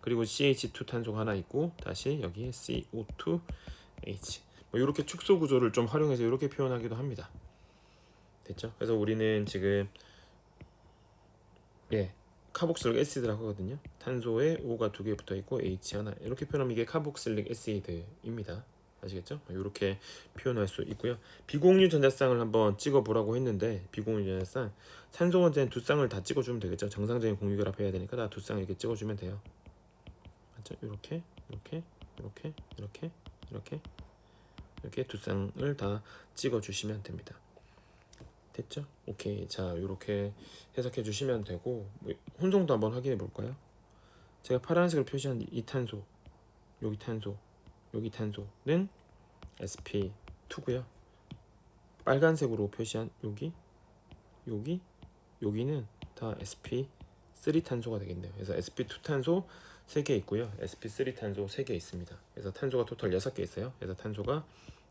그리고 CH2 탄소가 하나 있고 다시 여기에 CO2H 뭐 이렇게 축소 구조를 좀 활용해서 이렇게 표현하기도 합니다. 됐죠? 그래서 우리는 지금 카복실릭 애시드라고 하거든요. 탄소에 O가 두 개 붙어 있고 H 하나 이렇게 표현하면 이게 카복실릭 애시드입니다. 아시겠죠? 이렇게 표현할 수 있고요. 비공유 전자쌍을 한번 찍어 보라고 했는데, 비공유 전자쌍 산소 원자는 두 쌍을 다 찍어주면 되겠죠. 정상적인 공유 결합해야 되니까 다 두 쌍 이렇게 찍어주면 돼요. 맞죠? 이렇게 이렇게 두 쌍을 다 찍어주시면 됩니다. 됐죠? 오케이. 자, 이렇게 해석해 주시면 되고, 혼성도 한번 확인해 볼까요? 제가 파란색으로 표시한 이 탄소, 여기 탄소는 sp2고요. 빨간색으로 표시한 여기는 다 sp3 탄소가 되겠네요. 그래서 sp2 탄소 3개 있고요. sp3 탄소 3개 있습니다. 그래서 탄소가 토탈 6개 있어요. 그래서 탄소가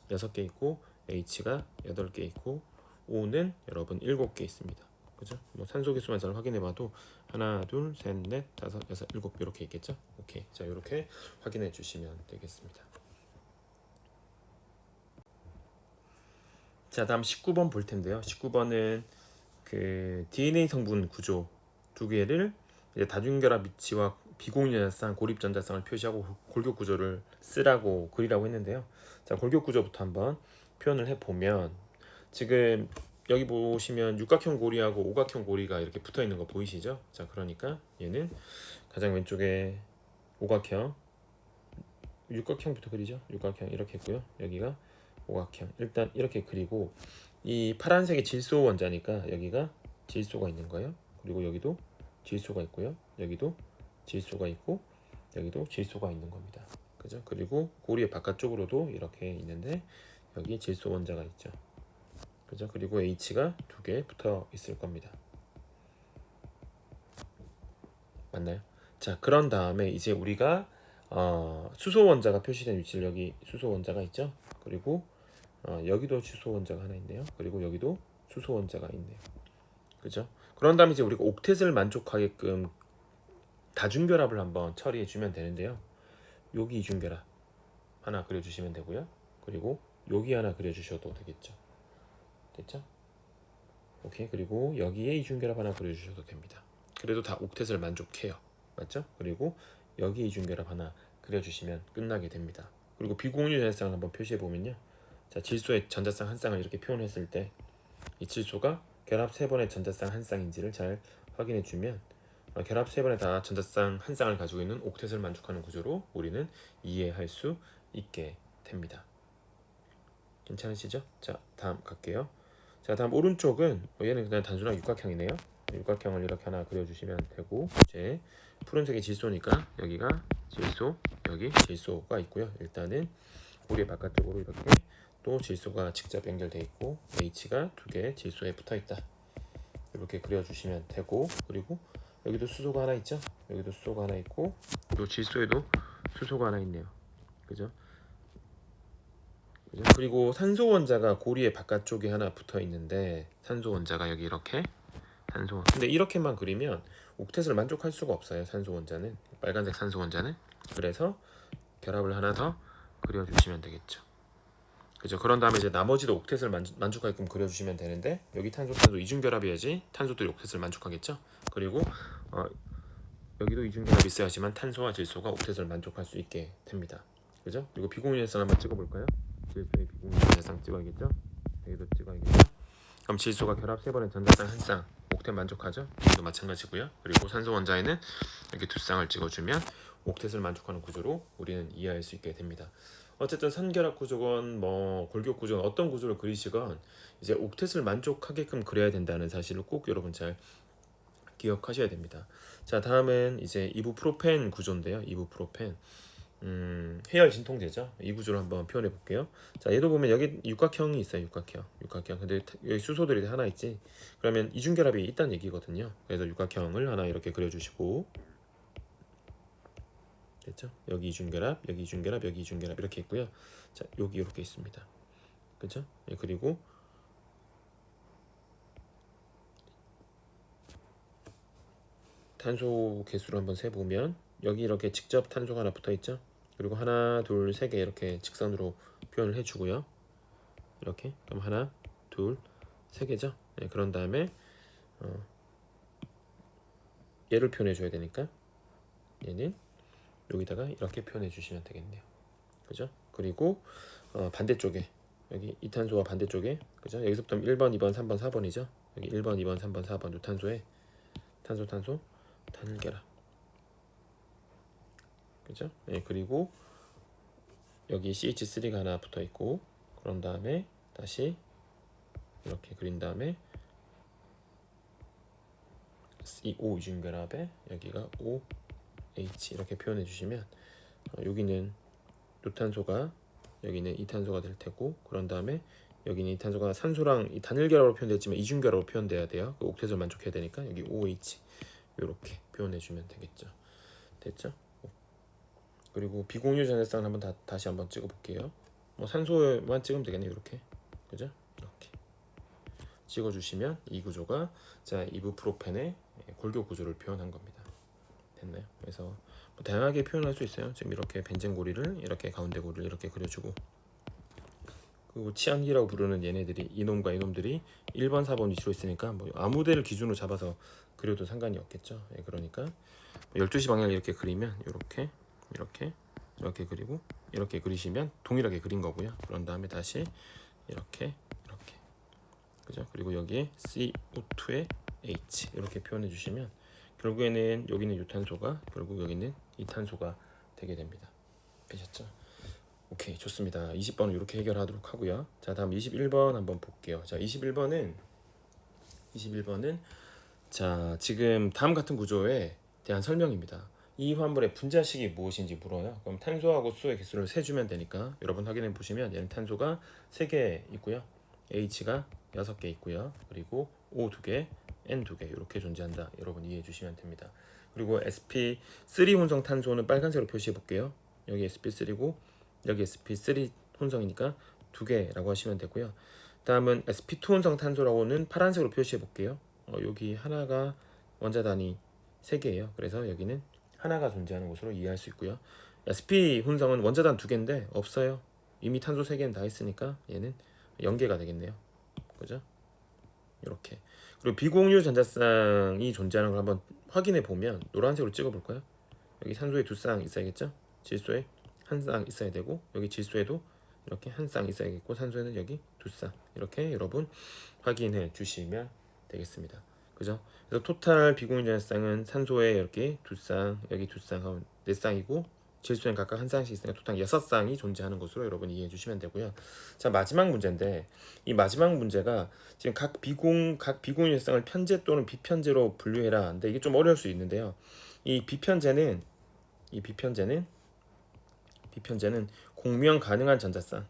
6개 있고 H가 8개 있고 O는 여러분 7개 있습니다. 그죠? 뭐 산소 개수만 잘 확인해 봐도 하나, 둘, 셋, 넷, 다섯, 여섯, 일곱 이렇게 있겠죠? 오케이. 자, 이렇게 확인해 주시면 되겠습니다. 자, 다음 19번 볼 텐데요. 19번은 그 DNA 성분 구조 두 개를 이제 다중결합 위치와 비공유전자쌍, 고립전자쌍을 표시하고 골격 구조를 쓰라고 그리라고 했는데요. 자, 골격 구조부터 한번 표현을 해 보면, 지금 여기 보시면 육각형 고리하고 오각형 고리가 이렇게 붙어 있는 거 보이시죠? 자, 그러니까 얘는 가장 왼쪽에 오각형, 육각형부터 그리죠. 육각형 이렇게 있고요. 여기가 오각형. 일단 이렇게 그리고 이 파란색이 질소 원자니까 여기가 질소가 있는 거예요. 그리고 여기도 질소가 있고요. 여기도 질소가 있고 여기도 질소가 있는 겁니다. 그죠? 그리고 고리의 바깥쪽으로도 이렇게 있는데 여기 질소 원자가 있죠. 그죠? 그리고 H가 두 개 붙어 있을 겁니다. 맞나요? 자, 그런 다음에 이제 우리가 수소 원자가 표시된 위치를, 여기 수소 원자가 있죠. 그리고 여기도 수소 원자가 하나 있네요. 그리고 여기도 수소 원자가 있네요. 그죠? 그런 다음에 이제 우리가 옥텟을 만족하게끔 다중결합을 한번 처리해 주면 되는데요. 여기 이중결합 하나 그려주시면 되고요. 그리고 여기 하나 그려주셔도 되겠죠. 됐죠? 오케이. 그리고 여기에 이중결합 하나 그려주셔도 됩니다. 그래도 다 옥텟을 만족해요. 맞죠? 그리고 여기 이중결합 하나 그려주시면 끝나게 됩니다. 그리고 비공유 전자쌍을 한번 표시해 보면요. 자, 질소의 전자쌍 한 쌍을 이렇게 표현했을 때 이 질소가 결합 3번의 전자쌍 한 쌍인지를 잘 확인해 주면 결합 3번에 다 전자쌍 한 쌍을 가지고 있는 옥텟을 만족하는 구조로 우리는 이해할 수 있게 됩니다. 괜찮으시죠? 자, 다음 갈게요. 자, 다음 오른쪽은 얘는 그냥 단순한 육각형이네요. 육각형을 이렇게 하나 그려주시면 되고, 이제 푸른색이 질소니까 여기가 질소, 여기 질소가 있고요. 일단은 고리 바깥쪽으로 이렇게 또 질소가 직접 연결돼 있고 H가 2개 질소에 붙어 있다. 이렇게 그려주시면 되고, 그리고 여기도 수소가 하나 있죠? 여기도 수소가 하나 있고, 또 질소에도 수소가 하나 있네요. 그죠? 그리고 산소 원자가 고리의 바깥쪽에 하나 붙어 있는데 산소 원자가 여기 이렇게 산소. 근데 이렇게만 그리면 옥텟을 만족할 수가 없어요. 산소 원자는 빨간색 산소 원자는. 그래서 결합을 하나 더 그려주시면 되겠죠. 그죠? 그런 다음에 이제 나머지도 옥텟을 만족하게끔 그려주시면 되는데 여기 탄소 탄소 이중 결합이어야지 탄소들이 옥텟을 만족하겠죠. 그리고 여기도 이중 결합이 있어야지만 탄소와 질소가 옥텟을 만족할 수 있게 됩니다. 그죠? 그리고 비공유해성 한번 찍어볼까요? 질소의 비공유해성 찍어야겠죠? 여기도 찍어야겠죠? 그럼 질소가 결합 3번의 전자쌍 한 쌍 옥텟 만족하죠? 여기도 마찬가지고요. 그리고 산소 원자에는 이렇게 2쌍을 찍어주면 옥텟을 만족하는 구조로 우리는 이해할 수 있게 됩니다. 어쨌든 선결합 구조건 뭐 골격 구조건 어떤 구조를 그리시건 이제 옥텟을 만족하게끔 그려야 된다는 사실을 꼭 여러분 잘 기억하셔야 됩니다. 자, 다음은 이제 이부프로펜 구조인데요. 이부프로펜 해열 진통제죠. 이 구조를 한번 표현해 볼게요. 자, 얘도 보면 여기 육각형이 있어요. 육각형. 근데 여기 수소들이 하나 있지. 그러면 이중결합이 있다는 얘기거든요. 그래서 육각형을 하나 이렇게 그려주시고, 됐죠? 여기 이중결합, 여기 이중결합, 여기 이중결합 이렇게 있고요. 자, 여기 이렇게 있습니다. 그죠? 예, 그리고 탄소 개수를 한번 세 보면 여기 이렇게 직접 탄소가 하나 붙어 있죠? 그리고 하나, 둘, 세 개 이렇게 직선으로 표현을 해주고요. 이렇게 그럼 하나, 둘, 세 개죠. 네, 그런 다음에 얘를 표현해 줘야 되니까 얘는 여기다가 이렇게 표현해 주시면 되겠네요. 그죠? 그리고 반대쪽에 여기 이탄소와 반대쪽에 그죠? 여기서부터 1번, 2번, 3번, 4번이죠. 여기 1번, 2번, 3번, 4번 유탄소에 탄소 단결합. 그죠? 네, 그리고 여기 CH3가 하나 붙어 있고 그런 다음에 다시 이렇게 그린 다음에 이 O 이중결합에 여기가 OH 이렇게 표현해 주시면 여기는 요탄소가 여기는 이탄소가 될 테고 그런 다음에 여기는 이탄소가 산소랑 이 단일결합으로 표현됐지만 이중결합으로 표현돼야 돼요. 그 옥텟을 만족해야 되니까 여기 OH 이렇게 표현해 주면 되겠죠. 됐죠? 그리고 비공유 전자쌍을 한번 다시 한번 찍어 볼게요. 뭐 산소만 찍으면 되겠네요. 이렇게. 그죠? 이렇게 찍어 주시면 이 구조가 자 이부프로펜의 골격 구조를 표현한 겁니다. 됐나요? 그래서 뭐 다양하게 표현할 수 있어요. 지금 이렇게 벤젠 고리를 이렇게 가운데 고리를 이렇게 그려주고 그리고 치안기라고 부르는 얘네들이 이놈과 이놈들이 1번, 4번 위치로 있으니까 뭐 아무 데를 기준으로 잡아서 그려도 상관이 없겠죠. 예, 그러니까 12시 방향을 이렇게 그리면 이렇게 그리고 이렇게 그리시면 동일하게 그린 거고요. 그런 다음에 다시 이렇게 그죠? 그리고 여기에 CO2에 H 이렇게 표현해 주시면 결국에는 여기는 유탄소가 결국 여기는 이탄소가 되게 됩니다. 되셨죠? 오케이, 좋습니다. 20번은 이렇게 해결하도록 하고요. 자, 다음 21번 한번 볼게요. 자, 21번은 자, 지금 다음 같은 구조에 대한 설명입니다. 이 화물의 분자식이 무엇인지 물어요. 그럼 탄소하고 수소의 개수를 세주면 되니까 여러분 확인해 보시면 얘는 탄소가 3개 있고요. H가 6개 있고요. 그리고 O 2개, N 2개 이렇게 존재한다. 여러분 이해해 주시면 됩니다. 그리고 sp3 혼성 탄소는 빨간색으로 표시해 볼게요. 여기 sp3고 여기 sp3 혼성이니까 2개라고 하시면 되고요. 다음은 sp2 혼성 탄소라고는 파란색으로 표시해 볼게요. 여기 하나가 원자단이 3개예요. 그래서 여기는 하나가 존재하는 것으로 이해할 수 있고요. sp 혼성은 원자단 2개인데 없어요. 이미 탄소 3개는 다 있으니까 얘는 0개가 되겠네요. 그죠? 이렇게. 그리고 비공유 전자쌍이 존재하는 걸 한번 확인해 보면 노란색으로 찍어 볼까요? 여기 산소에 2쌍 있어야겠죠? 질소에 1쌍 있어야 되고, 여기 질소에도 이렇게 1쌍 있어야겠고, 산소에는 여기 2쌍. 이렇게 여러분 확인해 주시면 되겠습니다. 그죠? 그래서 토탈 비공유 전자쌍은 산소에 이렇게 2쌍, 여기 2쌍 하면 4쌍이고, 질소엔 각각 1쌍씩 있으니까 토탈 6쌍이 존재하는 것으로 여러분 이해해 주시면 되고요. 자, 마지막 문제인데, 이 마지막 문제가 지금 각 비공유 전자쌍을 편제 또는 비편제로 분류해라. 근데 이게 좀 어려울 수 있는데요. 이 비편제는 공명 가능한 전자쌍,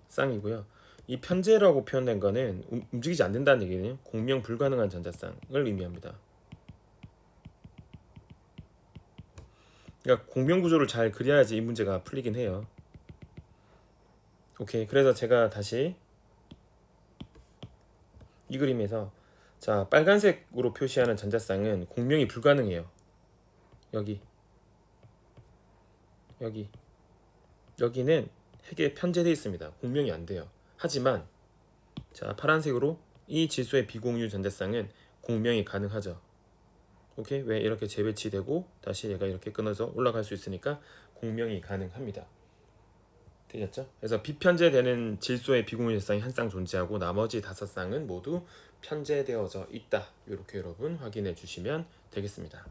쌍이고요. 이 편제라고 표현된 거는 움직이지 않는다는 얘기는 공명 불가능한 전자쌍을 의미합니다. 그러니까 공명 구조를 잘 그려야지 이 문제가 풀리긴 해요. 오케이. 그래서 제가 다시 이 그림에서, 자, 빨간색으로 표시하는 전자쌍은 공명이 불가능해요. 여기는 핵에 편제되어 있습니다. 공명이 안 돼요. 하지만 자, 파란색으로 이 질소의 비공유 전자쌍은 공명이 가능하죠. 오케이? 왜? 이렇게 재배치되고 다시 얘가 이렇게 끊어져 올라갈 수 있으니까 공명이 가능합니다. 되셨죠? 그래서 비편제되는 질소의 비공유 전자쌍이 1쌍 존재하고 나머지 5쌍은 모두 편제되어져 있다. 이렇게 여러분 확인해 주시면 되겠습니다.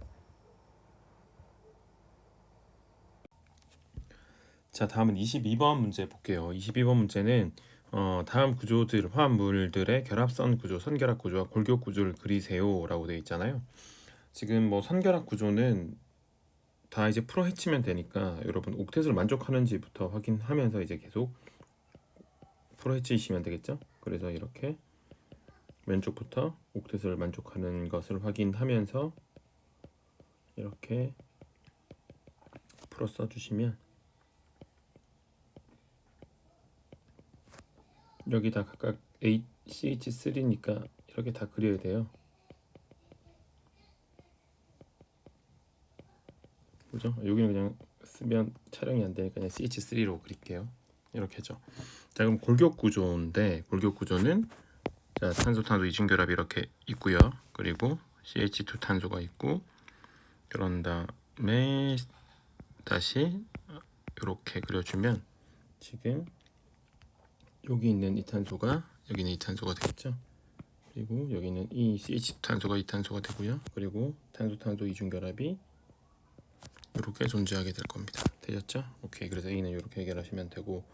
자, 다음은 22번 문제 볼게요. 22번 문제는 다음 구조들, 화합물들의 결합선 구조, 선결합 구조와 골격 구조를 그리세요라고 되어 있잖아요. 지금 뭐 선결합 구조는 다 이제 풀어 헤치면 되니까 여러분 옥텟을 만족하는지부터 확인하면서 이제 계속 풀어 헤치시면 되겠죠. 그래서 이렇게 왼쪽부터 옥텟을 만족하는 것을 확인하면서 이렇게 풀어 써주시면, 여기다 각각 CH3니까 이렇게 다 그려야 돼요. 그죠? 여기는 그냥 쓰면 촬영이 안 되니까 그냥 CH3로 그릴게요. 이렇게죠. 자, 그럼 골격 구조인데, 골격 구조는 자, 탄소 이중 결합이 이렇게 있고요. 그리고 CH2 탄소가 있고, 그런 다음에 다시 이렇게 그려주면 지금 여기 있는 이 탄소가, 여기는 이 탄소가 되겠죠. 그리고 여기는 이 CH2 탄소가 이 탄소가 되고요. 그리고 탄소 이중 결합이 이렇게 존재하게 될 겁니다. 되셨죠? 오케이. 그래서 A는 이렇게 해결하시면 되고,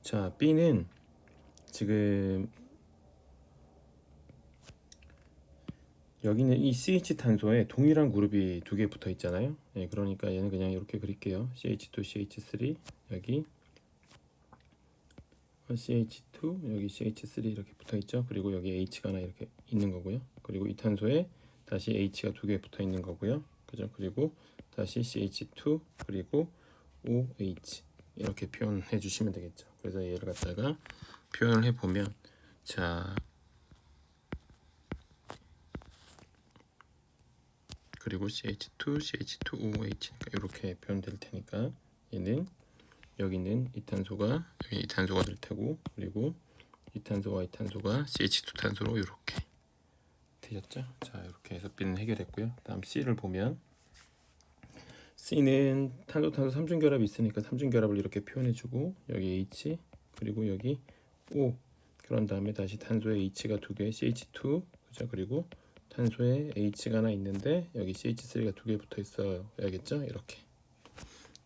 자, B는 지금 여기는 이 CH 탄소에 동일한 그룹이 2개 붙어 있잖아요. 네, 그러니까 얘는 그냥 이렇게 그릴게요. CH2, CH3, 여기 CH2, 여기 CH3 이렇게 붙어 있죠. 그리고 여기 H가 하나 이렇게 있는 거고요. 그리고 이 탄소에 다시 H가 2개 붙어 있는 거고요. 그죠? 그리고 다시 CH2, 그리고 OH 이렇게 표현해 주시면 되겠죠. 그래서 얘를 갖다가 표현을 해 보면, 자, 그리고 CH2, CH2OH니까 이렇게 표현될 테니까 얘는 여기 있는 이 탄소가 여기 이 탄소가 될 테고, 그리고 이 탄소와 이 탄소가 CH2 탄소로 이렇게 되셨죠? 자, 이렇게 해서 B는 해결했고요. 다음 C를 보면, C는 탄소 3중 결합이 있으니까 3중 결합을 이렇게 표현해주고, 여기 H, 그리고 여기 O, 그런 다음에 다시 탄소에 H가 2개, CH2, 그죠? 그리고 탄소에 H가 하나 있는데 여기 CH3가 2개 붙어 있어요. 알겠죠?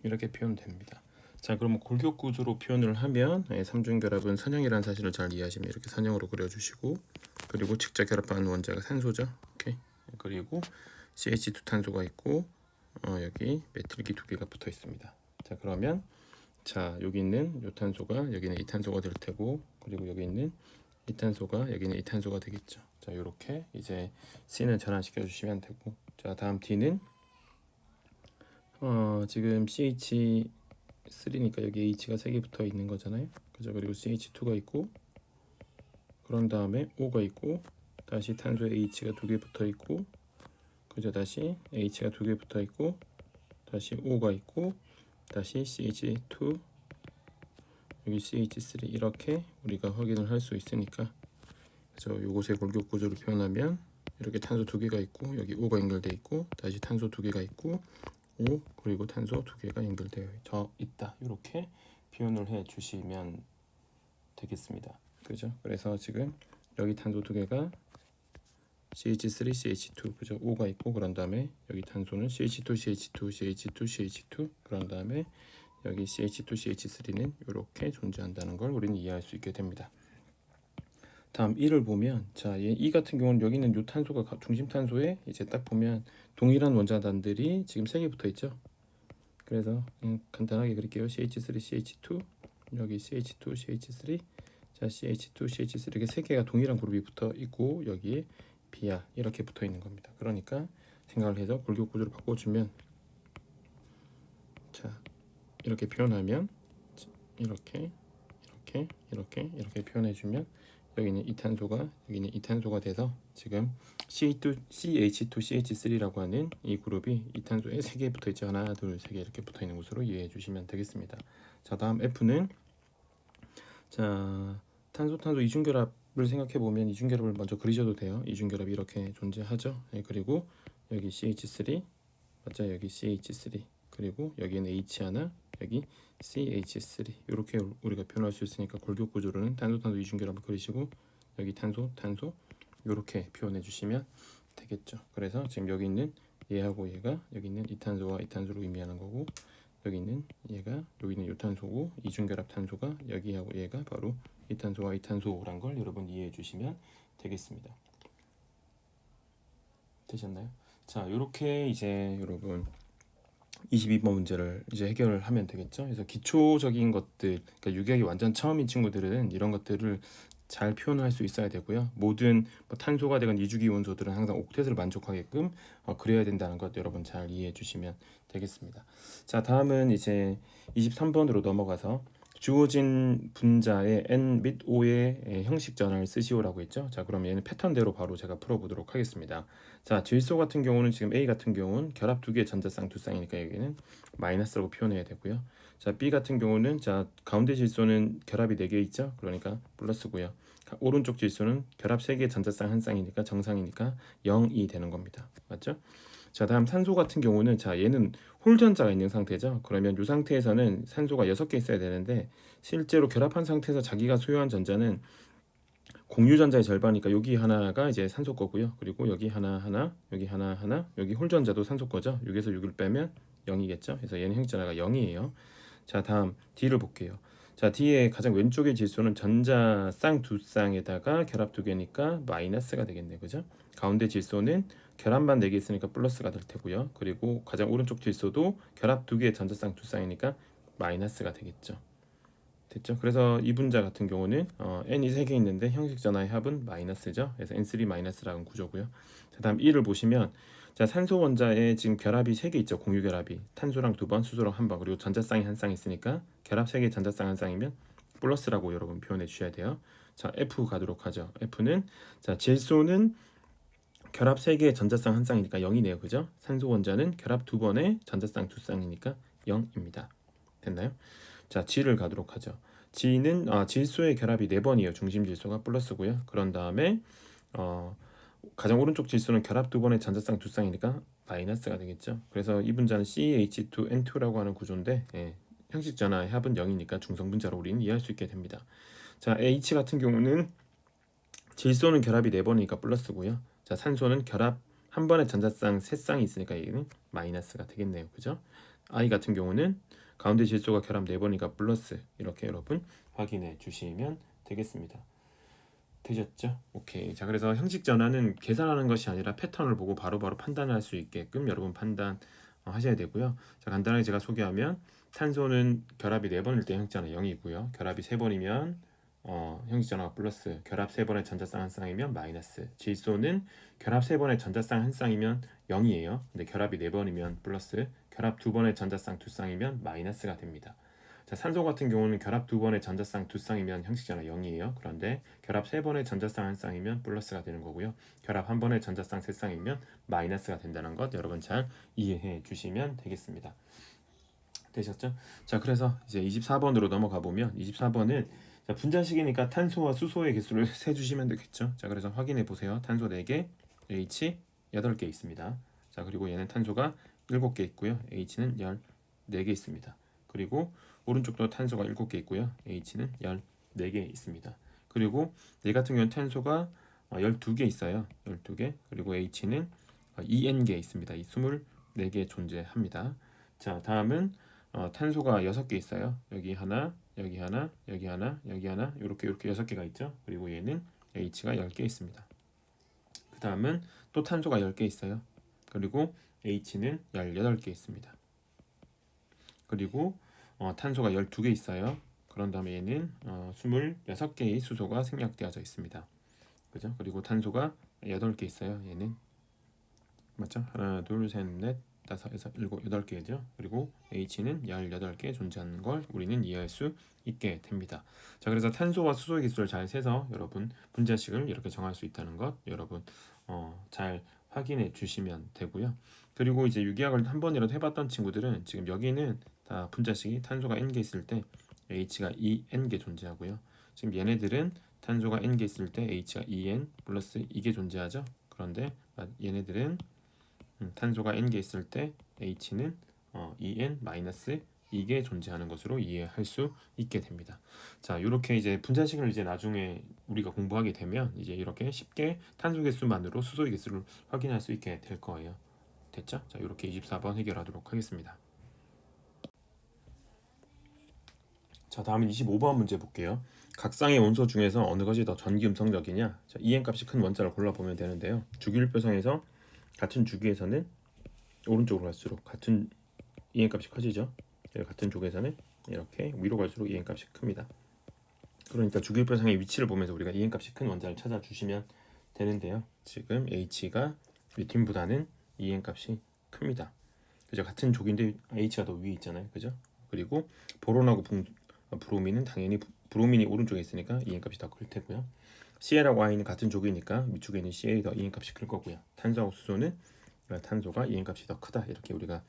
이렇게 표현됩니다. 자, 그럼 골격 구조로 표현을 하면 3중 결합은 선형이라는 사실을 잘 이해하시면 이렇게 선형으로 그려주시고, 그리고 직접 결합하는 원자가 산소죠. 오케이. 그리고 CH2 탄소가 있고, 여기 메틸기 2개가 붙어 있습니다. 자, 그러면 자, 여기 있는 이 탄소가 여기는 이 탄소가 될 테고, 그리고 여기 있는 이 탄소가 여기는 이 탄소가 되겠죠. 자, 이렇게 이제 C는 전환시켜 주시면 되고, 자, 다음 D는 지금 CH 3니까 여기 H가 3개 붙어 있는 거잖아요. 그죠? 그리고 CH2가 있고, 그런 다음에 O가 있고, 다시 탄소에 H가 2개 붙어 있고, 그죠? 다시 H가 2개 붙어 있고, 다시 O가 있고, 다시 CH2, 여기 CH3 이렇게 우리가 확인을 할 수 있으니까, 그래서 요것의 골격 구조를 표현하면 이렇게 탄소 2개가 있고, 여기 O가 연결돼 있고, 다시 탄소 2개가 있고, O 그리고 탄소 2개가 연결되어 있다. 이렇게 표현을 해 주시면 되겠습니다. 그죠? 그래서 지금 여기 탄소 2개가 CH3, CH2, 그죠? O가 있고, 그런 다음에 여기 탄소는 CH2, CH2, CH2, CH2, 그런 다음에 여기 CH2, CH3는 이렇게 존재한다는 걸 우리는 이해할 수 있게 됩니다. 다음 1을 보면, 자, 이 같은 경우는 여기 있는 요 탄소가 중심 탄소에 이제 딱 보면 동일한 원자단들이 지금 3개 붙어 있죠. 그래서 간단하게 그릴게요. CH3, CH2, 여기 CH2, CH3, 자, CH2, CH3 이렇게 3개가 동일한 그룹이 붙어 있고, 여기에 Br 이렇게 붙어 있는 겁니다. 그러니까 생각을 해서 골격 구조를 바꿔주면, 자, 이렇게 표현하면 이렇게 표현해주면 여기는 이 탄소가 여기는 이 탄소가 돼서 지금 CH2CH3라고 하는 이 그룹이 이 탄소에 3개 붙어 있죠. 하나, 둘, 3개 이렇게 붙어 있는 것으로 이해해 주시면 되겠습니다. 자, 다음 F는, 자, 탄소 이중결합을 생각해 보면 이중결합을 먼저 그리셔도 돼요. 이중결합이 이렇게 존재하죠. 네, 그리고 여기 CH3 맞죠? 여기 CH3 그리고 여기는 H 하나, 여기 CH3 이렇게 우리가 표현할 수 있으니까 골격 구조로는 탄소 이중결합을 그리시고 여기 탄소 이렇게 표현해 주시면 되겠죠. 그래서 지금 여기 있는 얘하고 얘가 여기 있는 이 탄소와 이 탄소를 의미하는 거고, 여기 있는 얘가 여기 있는 이 탄소고, 이중결합 탄소가 여기하고 얘가 바로 이 탄소와 이 탄소란 걸 여러분 이해해 주시면 되겠습니다. 되셨나요? 자, 이렇게 이제 여러분 22번 문제를 이제 해결을 하면 되겠죠. 그래서 기초적인 것들, 그러니까 유기학이 완전 처음인 친구들은 이런 것들을 잘 표현할 수 있어야 되고요. 모든 뭐 탄소가 되건 이주기 원소들은 항상 옥텟을 만족하게끔 그려야 된다는 것 여러분 잘 이해해 주시면 되겠습니다. 자, 다음은 이제 23번으로 넘어가서 주어진 분자의 n 및 5의 형식 전환을 쓰시오라고 했죠. 자, 그럼 얘는 패턴대로 바로 제가 풀어보도록 하겠습니다. 자, 질소 같은 경우는 지금 A 같은 경우는 결합 2개 전자쌍 두 쌍이니까 여기는 마이너스라고 표현해야 되고요. 자, B 같은 경우는 자, 가운데 질소는 결합이 4개 있죠. 그러니까 플러스고요. 오른쪽 질소는 결합 3개 전자쌍 한 쌍이니까 정상이니까 0이 되는 겁니다. 맞죠? 자, 다음 산소 같은 경우는 자, 얘는 홀전자가 있는 상태죠. 그러면 이 상태에서는 산소가 6개 있어야 되는데 실제로 결합한 상태에서 자기가 소유한 전자는 공유전자의 절반이니까 여기 하나가 이제 산소 거고요. 그리고 여기 하나, 여기 하나, 여기 홀전자도 산소 거죠. 6에서 6을 빼면 0이겠죠. 그래서 얘는 형전자가 0이에요. 자, 다음 D를 볼게요. 자, D의 가장 왼쪽의 질소는 전자 쌍 두 쌍에다가 결합 2개니까 마이너스가 되겠네요. 그죠? 가운데 질소는 결합만 4개 있으니까 플러스가 될 테고요. 그리고 가장 오른쪽 질소도 결합 2개 전자 쌍 두 쌍이니까 마이너스가 되겠죠. 됐죠? 그래서 이 분자 같은 경우는 n이 3개 있는데 형식 전화의 합은 마이너스죠. 그래서 n3 마이너스라는 구조고요. 자, 다음 1을 보시면 자, 산소 원자에 지금 결합이 3개 있죠. 공유 결합이 탄소랑 2번, 수소랑 1번, 그리고 전자쌍이 한 쌍 있으니까 결합 3개, 전자쌍 한 쌍이면 플러스라고 여러분 표현해 주셔야 돼요. 자, F 가도록 하죠. F는 자, 질소는 결합 3개, 전자쌍 한 쌍이니까 0이네요. 그죠? 산소 원자는 결합 2번에 전자쌍 2쌍이니까 0입니다. 됐나요? 자, G를 가도록 하죠. G는 질소의 결합이 4번이에요. 중심 질소가 플러스고요. 그런 다음에 가장 오른쪽 질소는 결합 2번의 전자쌍 2쌍이니까 마이너스가 되겠죠. 그래서 이 분자는 CH2N2라고 하는 구조인데 형식 전화의 합은 0이니까 중성 분자로 우리는 이해할 수 있게 됩니다. 자, H 같은 경우는 질소는 결합이 4번이니까 플러스고요. 자, 산소는 결합 한 번에 전자쌍 3쌍이 있으니까 얘는 마이너스가 되겠네요. 그죠? I 같은 경우는 가운데 질소가 결합 4번이니까 플러스, 이렇게 여러분 확인해 주시면 되겠습니다. 되셨죠? 오케이. 자, 그래서 형식 전환은 계산하는 것이 아니라 패턴을 보고 바로바로 판단할 수 있게끔 여러분 판단 하셔야 되고요. 자, 간단하게 제가 소개하면 탄소는 결합이 4번일 때 형식 전환 0이고요. 결합이 3번이면 형식 전환 플러스, 결합 3번의 전자쌍 한 쌍이면 마이너스. 질소는 결합 3번의 전자쌍 한 쌍이면 0이에요. 근데 결합이 4번이면 플러스, 결합 2번의 전자쌍 두 쌍이면 마이너스가 됩니다. 자, 산소 같은 경우는 결합 2번의 전자쌍 2쌍이면 형식전화 0이에요. 그런데 결합 3번의 전자쌍 1쌍이면 플러스가 되는 거고요. 결합 1번의 전자쌍 3쌍이면 마이너스가 된다는 것 여러분 잘 이해해 주시면 되겠습니다. 되셨죠? 자, 그래서 이제 24번으로 넘어가 보면 24번은 자, 분자식이니까 탄소와 수소의 개수를 세 주시면 되겠죠. 자, 그래서 확인해 보세요. 탄소 4개, H 8개 있습니다. 자, 그리고 얘는 탄소가 7개 있고요. H는 14개 있습니다. 그리고 오른쪽도 탄소가 7개 있고요. H는 14개 있습니다. 그리고 얘 같은 경우는 탄소가 12개 있어요. 12개. 그리고 H는 2N개 있습니다. 이 24개 존재합니다. 자, 다음은 탄소가 6개 있어요. 여기 하나, 여기 하나, 여기 하나, 여기 하나, 이렇게 6개가 있죠. 그리고 얘는 H가 10개 있습니다. 그 다음은 또 탄소가 10개 있어요. 그리고 H는 18개 있습니다. 그리고 탄소가 12개 있어요. 그런 다음에 얘는 26개의 수소가 생략되어져 있습니다. 그죠? 그리고 탄소가 8개 있어요. 얘는 맞죠? 하나, 둘, 셋, 넷, 다섯, 여섯, 일곱, 8개죠. 그리고 H는 18개 존재하는 걸 우리는 이해할 수 있게 됩니다. 자, 그래서 탄소와 수소의 개수를 잘 세서 여러분 분자식을 이렇게 정할 수 있다는 것 여러분 잘 확인해 주시면 되고요. 그리고 이제 유기학을 한 번이라도 해봤던 친구들은 지금 여기는 다 분자식이 탄소가 n개 있을 때 H가 2n개 존재하고요. 지금 얘네들은 탄소가 n개 있을 때 H가 2n 플러스 2개 존재하죠. 그런데 얘네들은 탄소가 n개 있을 때 H는 2n 마이너스 2개 존재하는 것으로 이해할 수 있게 됩니다. 자, 이렇게 이제 분자식을 이제 나중에 우리가 공부하게 되면 이제 이렇게 쉽게 탄소 개수만으로 수소의 개수를 확인할 수 있게 될 거예요. 됐죠? 자, 이렇게 24번 해결하도록 하겠습니다. 자, 다음은 25번 문제 볼게요. 각쌍의 원소 중에서 어느 것이 더 전기음성적이냐? 자, EN 값이 큰 원자를 골라보면 되는데요. 주기율표상에서 같은 주기에서는 오른쪽으로 갈수록 같은 EN 값이 커지죠. 같은 쪽에서는 이렇게 위로 갈수록 EN 값이 큽니다. 그러니까 주기율표상의 위치를 보면서 우리가 EN 값이 큰 원자를 찾아주시면 되는데요. 지금 H가 리튬보다는 EN 값이 큽니다. 그죠? 같은 족인데 H가 더 위에 있잖아요. 그죠? 그리고 보론하고 브로민은 당연히 브로민이 오른쪽에 있으니까 EN 값이 더 클 테고요. Cl하고 I는 같은 족이니까 위쪽에 있는 Cl이 더 EN 값이 클 거고요. 탄소하고 수소는 탄소가 EN 값이 더 크다. 이렇게 우리가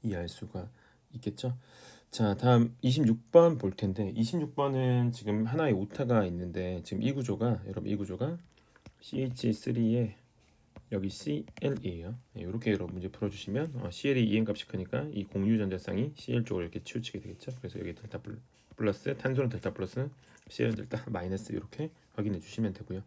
이해할 수가 있겠죠. 자, 다음 26번 볼 텐데 26번은 지금 하나의 오타가 있는데 지금 이 구조가 여러분 이 구조가 CH3에 여기 CL이에요. 이렇게 여러분 문제 풀어주시면 CL이 EN 값이 크니까 이 공유 전자쌍이 CL 쪽으로 이렇게 치우치게 되겠죠. 그래서 여기 델타 플러스 탄소는 델타 플러스 CL은 델타 마이너스 이렇게 확인해 주시면 되고요.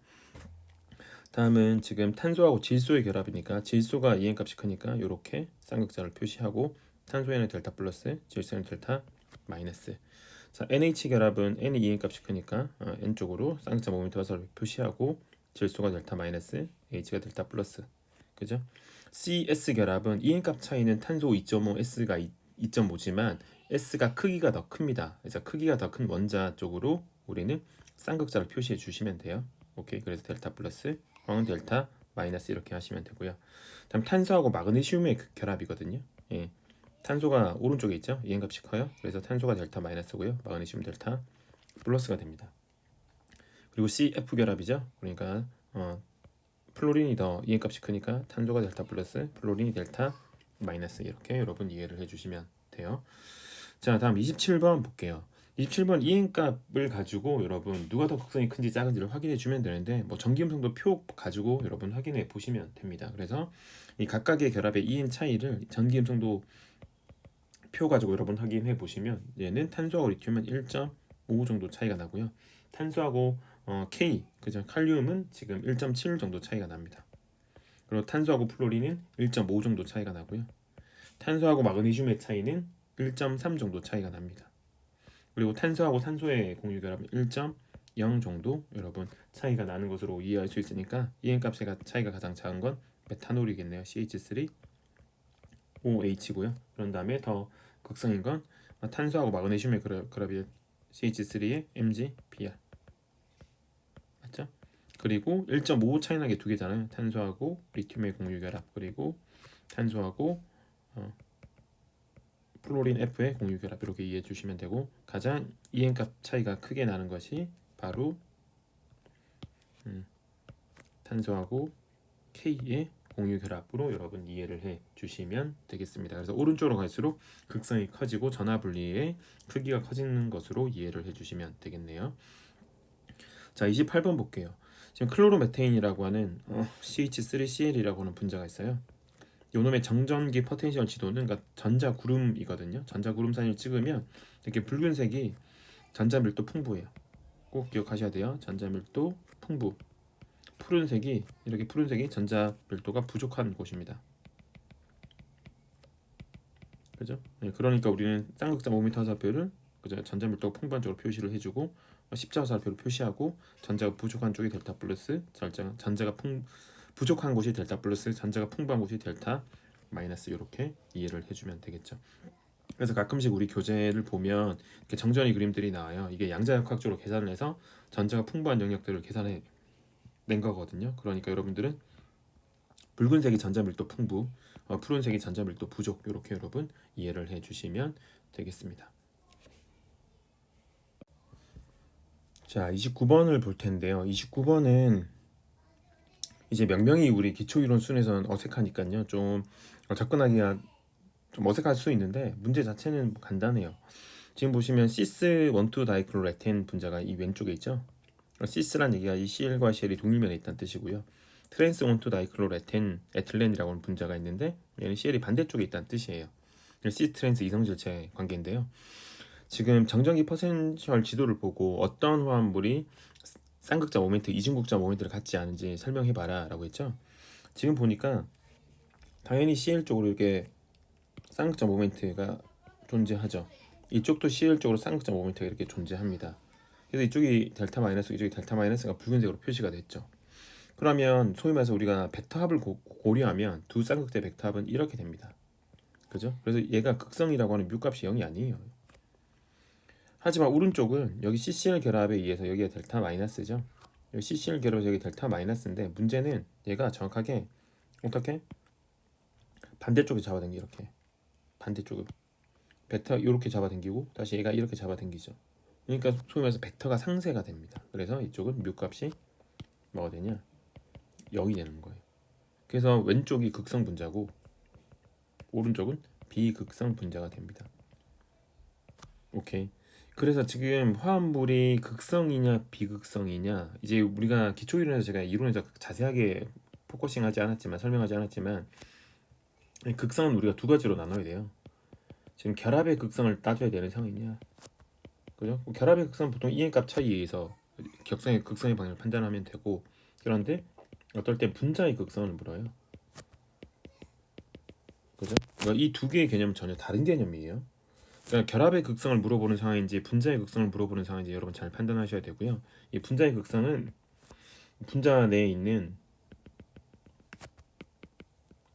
다음은 지금 탄소하고 질소의 결합이니까 질소가 EN 값이 크니까 이렇게 쌍극자를 표시하고 탄소에는 델타 플러스 질소에는 델타 마이너스. 자, NH 결합은 N이 EN 값이 크니까 N 쪽으로 쌍극자 모멘트 화살을 표시하고 질소가 델타 마이너스 H가 델타 플러스. 그죠? CS 결합은 EN 값 차이는 탄소 2.5 S가 2.5지만 S가 크기가 더 큽니다. 그래서 크기가 더 큰 원자 쪽으로 우리는 쌍극자를 표시해 주시면 돼요. 오케이. 그래서 델타 플러스 광은 델타 마이너스 이렇게 하시면 되고요. 다음 탄소하고 마그네슘의 결합이거든요. 예. 탄소가 오른쪽에 있죠. EN 값이 커요. 그래서 탄소가 델타 마이너스고요. 마그네슘 델타 플러스가 됩니다. 그리고 CF 결합이죠. 그러니까 플로린이 더 EN 값이 크니까 탄소가 델타 플러스 플로린이 델타 마이너스 이렇게 여러분 이해를 해주시면 돼요. 자, 다음 27번 볼게요. 27번 EN 값을 가지고 여러분 누가 더 극성이 큰지 작은지를 확인해 주면 되는데 뭐 전기음성도 표 가지고 여러분 확인해 보시면 됩니다. 그래서 이 각각의 결합의 EN 차이를 전기음성도 표 가지고 여러분 확인해 보시면 얘는 탄소하고 리튬은 1.5 정도 차이가 나고요. 탄소하고 K 그죠? 칼륨은 지금 1.7 정도 차이가 납니다. 그리고 탄소하고 플로린은 1.5 정도 차이가 나고요. 탄소하고 마그네슘의 차이는 1.3 정도 차이가 납니다. 그리고 탄소하고 산소의 공유 결합은 1.0 정도 여러분 차이가 나는 것으로 이해할 수 있으니까 EN 값의 차이가 가장 작은 건 메탄올이겠네요. CH3OH고요. 그런 다음에 더 극성인 건 탄소하고 마그네슘의 결합이 CH3의 MgBr 맞죠? 그리고 1.5 차이 나게 두 개잖아요. 탄소하고 리튬의 공유 결합 그리고 탄소하고 플로린 F의 공유 결합 이렇게 이해해 주시면 되고 가장 이행값 차이가 크게 나는 것이 바로 탄소하고 K의 공유 결합으로 여러분 이해를 해 주시면 되겠습니다. 그래서 오른쪽으로 갈수록 극성이 커지고 전하 분리의 크기가 커지는 것으로 이해를 해 주시면 되겠네요. 자, 28번 볼게요. 지금 클로로메테인이라고 하는 CH3Cl이라고 하는 분자가 있어요. 요놈의 정전기 포텐셜 지도는 그러니까 전자구름이거든요. 전자구름산을 찍으면 이렇게 붉은색이 전자밀도 풍부해요. 꼭 기억하셔야 돼요. 전자밀도 풍부. 푸른색이 이렇게 푸른색이 전자밀도가 부족한 곳입니다. 그죠? 네, 그러니까 우리는 쌍극자 모멘트 화살표를 그죠? 전자밀도가 풍부한 쪽으로 표시를 해주고 십자 화살표로 표시하고 전자가 부족한 쪽이 델타 플러스 전자가 부족한 곳이 델타 플러스 전자가 풍부한 곳이 델타 마이너스 이렇게 이해를 해주면 되겠죠. 그래서 가끔씩 우리 교재를 보면 이렇게 정전이 그림들이 나와요. 이게 양자역학적으로 계산을 해서 전자가 풍부한 영역들을 계산해 낸 거거든요. 그러니까 여러분들은 붉은색이 전자밀도 풍부, 푸른색이 전자밀도 부족 이렇게 여러분 이해를 해주시면 되겠습니다. 자, 29번을 볼 텐데요. 29번은 이제 명명이 우리 기초이론 수준에서는 어색하니까요. 좀 접근하기가 좀 어색할 수 있는데 문제 자체는 간단해요. 지금 보시면 시스 1,2 다이클로레텐 분자가 이 왼쪽에 있죠. 시스란 얘기가 이 CL과 CL이 동일면에 있다는 뜻이고요. 트랜스 1,2 다이클로레텐 에틸렌이라고 하는 분자가 있는데 얘는 CL이 반대쪽에 있다는 뜻이에요. 시스 트랜스 이성질체 관계인데요. 지금 정전기 포텐셜 지도를 보고 어떤 화합물이 쌍극자 모멘트, 이중극자 모멘트를 갖지 않은지 설명해봐라 라고 했죠. 지금 보니까 당연히 CL 쪽으로 이렇게 쌍극자 모멘트가 존재하죠. 이쪽도 CL 쪽으로 쌍극자 모멘트가 이렇게 존재합니다. 그래서 이쪽이 델타 마이너스, 이쪽이 델타 마이너스가 붉은색으로 표시가 됐죠. 그러면 소위 말해서 우리가 벡터합을 고려하면 두 쌍극자의 벡터합은 이렇게 됩니다. 그죠? 그래서 얘가 극성이라고 하는 뮤값이 0이 아니에요. 하지만 오른쪽은 여기 CCL 결합에 의해서 여기가 델타 마이너스죠. 여기 CCL 결합에서 여기 델타 마이너스인데 문제는 얘가 정확하게 어떻게 반대쪽에 잡아당기 이렇게 반대쪽을 벡터 이렇게 잡아당기고 다시 얘가 이렇게 잡아당기죠. 그러니까 소위 말해서 벡터가 상쇄가 됩니다. 그래서 이쪽은 뮤값이 뭐가 되냐? 0이 되는 거예요. 그래서 왼쪽이 극성 분자고 오른쪽은 비극성 분자가 됩니다. 오케이. 그래서 지금 화합물이 극성이냐 비극성이냐 이제 우리가 기초이론에서 제가 이론에서 자세하게 포커싱하지 않았지만 설명하지 않았지만 극성은 우리가 두 가지로 나눠야 돼요. 지금 결합의 극성을 따져야 되는 상황이냐, 그죠? 결합의 극성 보통 이행값 차이에 의해서 극성의 방향을 판단하면 되고 그런데 어떨 땐 분자의 극성을 물어요. 그죠? 그러니까 이 두 개의 개념은 전혀 다른 개념이에요. 그러니까 결합의 극성을 물어보는 상황인지 분자의 극성을 물어보는 상황인지 여러분 잘 판단하셔야 되고요. 이 분자의 극성은 분자 내에 있는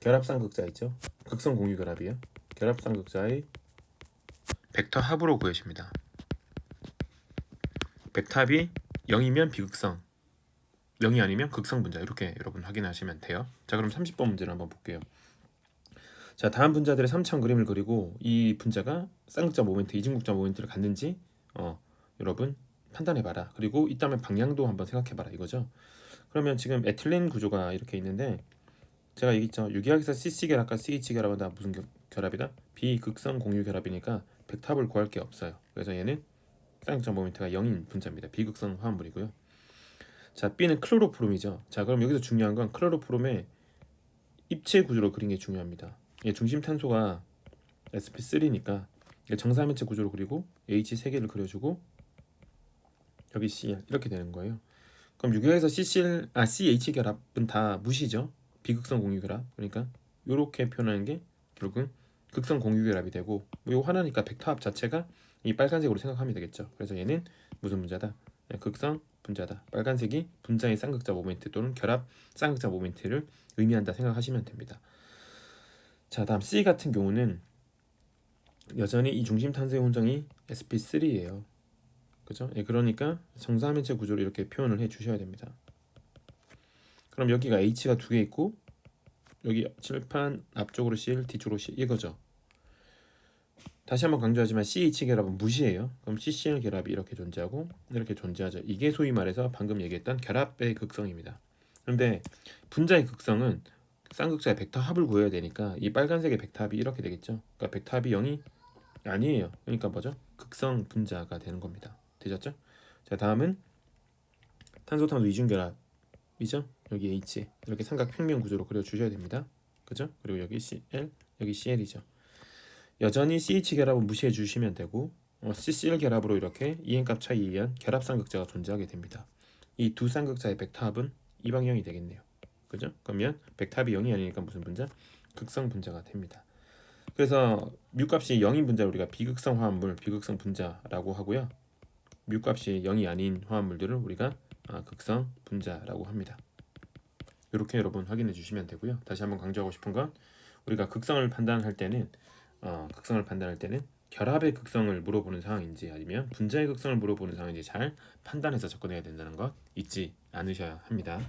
결합쌍극자 있죠? 극성 공유 결합이요. 결합쌍극자의 벡터 합으로 구해집니다. 벡터합이 0이면 비극성, 0이 아니면 극성 분자 이렇게 여러분 확인하시면 돼요. 자, 그럼 30번 문제를 한번 볼게요. 자, 다음 분자들의 3차원 그림을 그리고 이 분자가 쌍극자 모멘트, 이중극자 모멘트를 갖는지 여러분 판단해봐라. 그리고 있다면 방향도 한번 생각해봐라 이거죠. 그러면 지금 에틸렌 구조가 이렇게 있는데 제가 얘기했죠. 유기학에서 CC 결합과 CH 결합은 다 무슨 결합이다? 비극성 공유 결합이니까 벡터합을 구할 게 없어요. 그래서 얘는 쌍극자 모멘트가 0인 분자입니다. 비극성 화합물이고요. 자, B는 클로로포름이죠. 자, 그럼 여기서 중요한 건 클로로포름의 입체 구조로 그린 게 중요합니다. 중심 탄소가 sp3니까 정사면체 구조로 그리고 H 3개를 그려주고 여기 Cl 이렇게 되는 거예요. 그럼 유기학에서 CH 결합은 다 무시죠. 비극성 공유 결합. 그러니까 이렇게 표현하는 게 결국은 극성 공유 결합이 되고 요 하나니까 벡터합 자체가 이 빨간색으로 생각하면 되겠죠. 그래서 얘는 무슨 분자다? 극성 분자다. 빨간색이 분자의 쌍극자 모멘트 또는 결합 쌍극자 모멘트를 의미한다 생각하시면 됩니다. 자, 다음 C 같은 경우는 여전히 이 중심 탄소의 혼정이 sp3예요. 그죠? 그러니까 정사면체 구조로 이렇게 표현을 해 주셔야 됩니다. 그럼 여기가 H가 두 개 있고 여기 칠판 앞쪽으로 Cl, 뒤쪽으로 C 이거죠. 다시 한번 강조하지만 CH 결합은 무시해요. 그럼 CCl 결합이 이렇게 존재하고 이렇게 존재하죠. 이게 소위 말해서 방금 얘기했던 결합의 극성입니다. 그런데 분자의 극성은 쌍극자의 벡터 합을 구해야 되니까 이 빨간색의 벡터 합이 이렇게 되겠죠. 그러니까 벡터 합이 0이 아니에요. 그러니까 뭐죠? 극성 분자가 되는 겁니다. 되셨죠? 자, 다음은 탄소탄소 이중결합이죠. 여기 H 이렇게 삼각평면 구조로 그려주셔야 됩니다. 그죠? 그리고 여기 Cl, 여기 Cl이죠. 여전히 CH 결합은 무시해 주시면 되고 CCl 결합으로 이렇게 이행값 차이에 의한 결합 쌍극자가 존재하게 됩니다. 이 두 쌍극자의 벡터 합은 이 방향이 되겠네요. 그죠? 그러면 벡터 합이 0이 아니니까 무슨 분자? 극성 분자가 됩니다. 그래서 뮤값이 0인 분자를 우리가 비극성 화합물, 비극성 분자라고 하고요. 뮤값이 0이 아닌 화합물들을 우리가 극성 분자라고 합니다. 이렇게 여러분 확인해 주시면 되고요. 다시 한번 강조하고 싶은 건 우리가 극성을 판단할 때는 결합의 극성을 물어보는 상황인지 아니면 분자의 극성을 물어보는 상황인지 잘 판단해서 접근해야 된다는 것 잊지 않으셔야 합니다.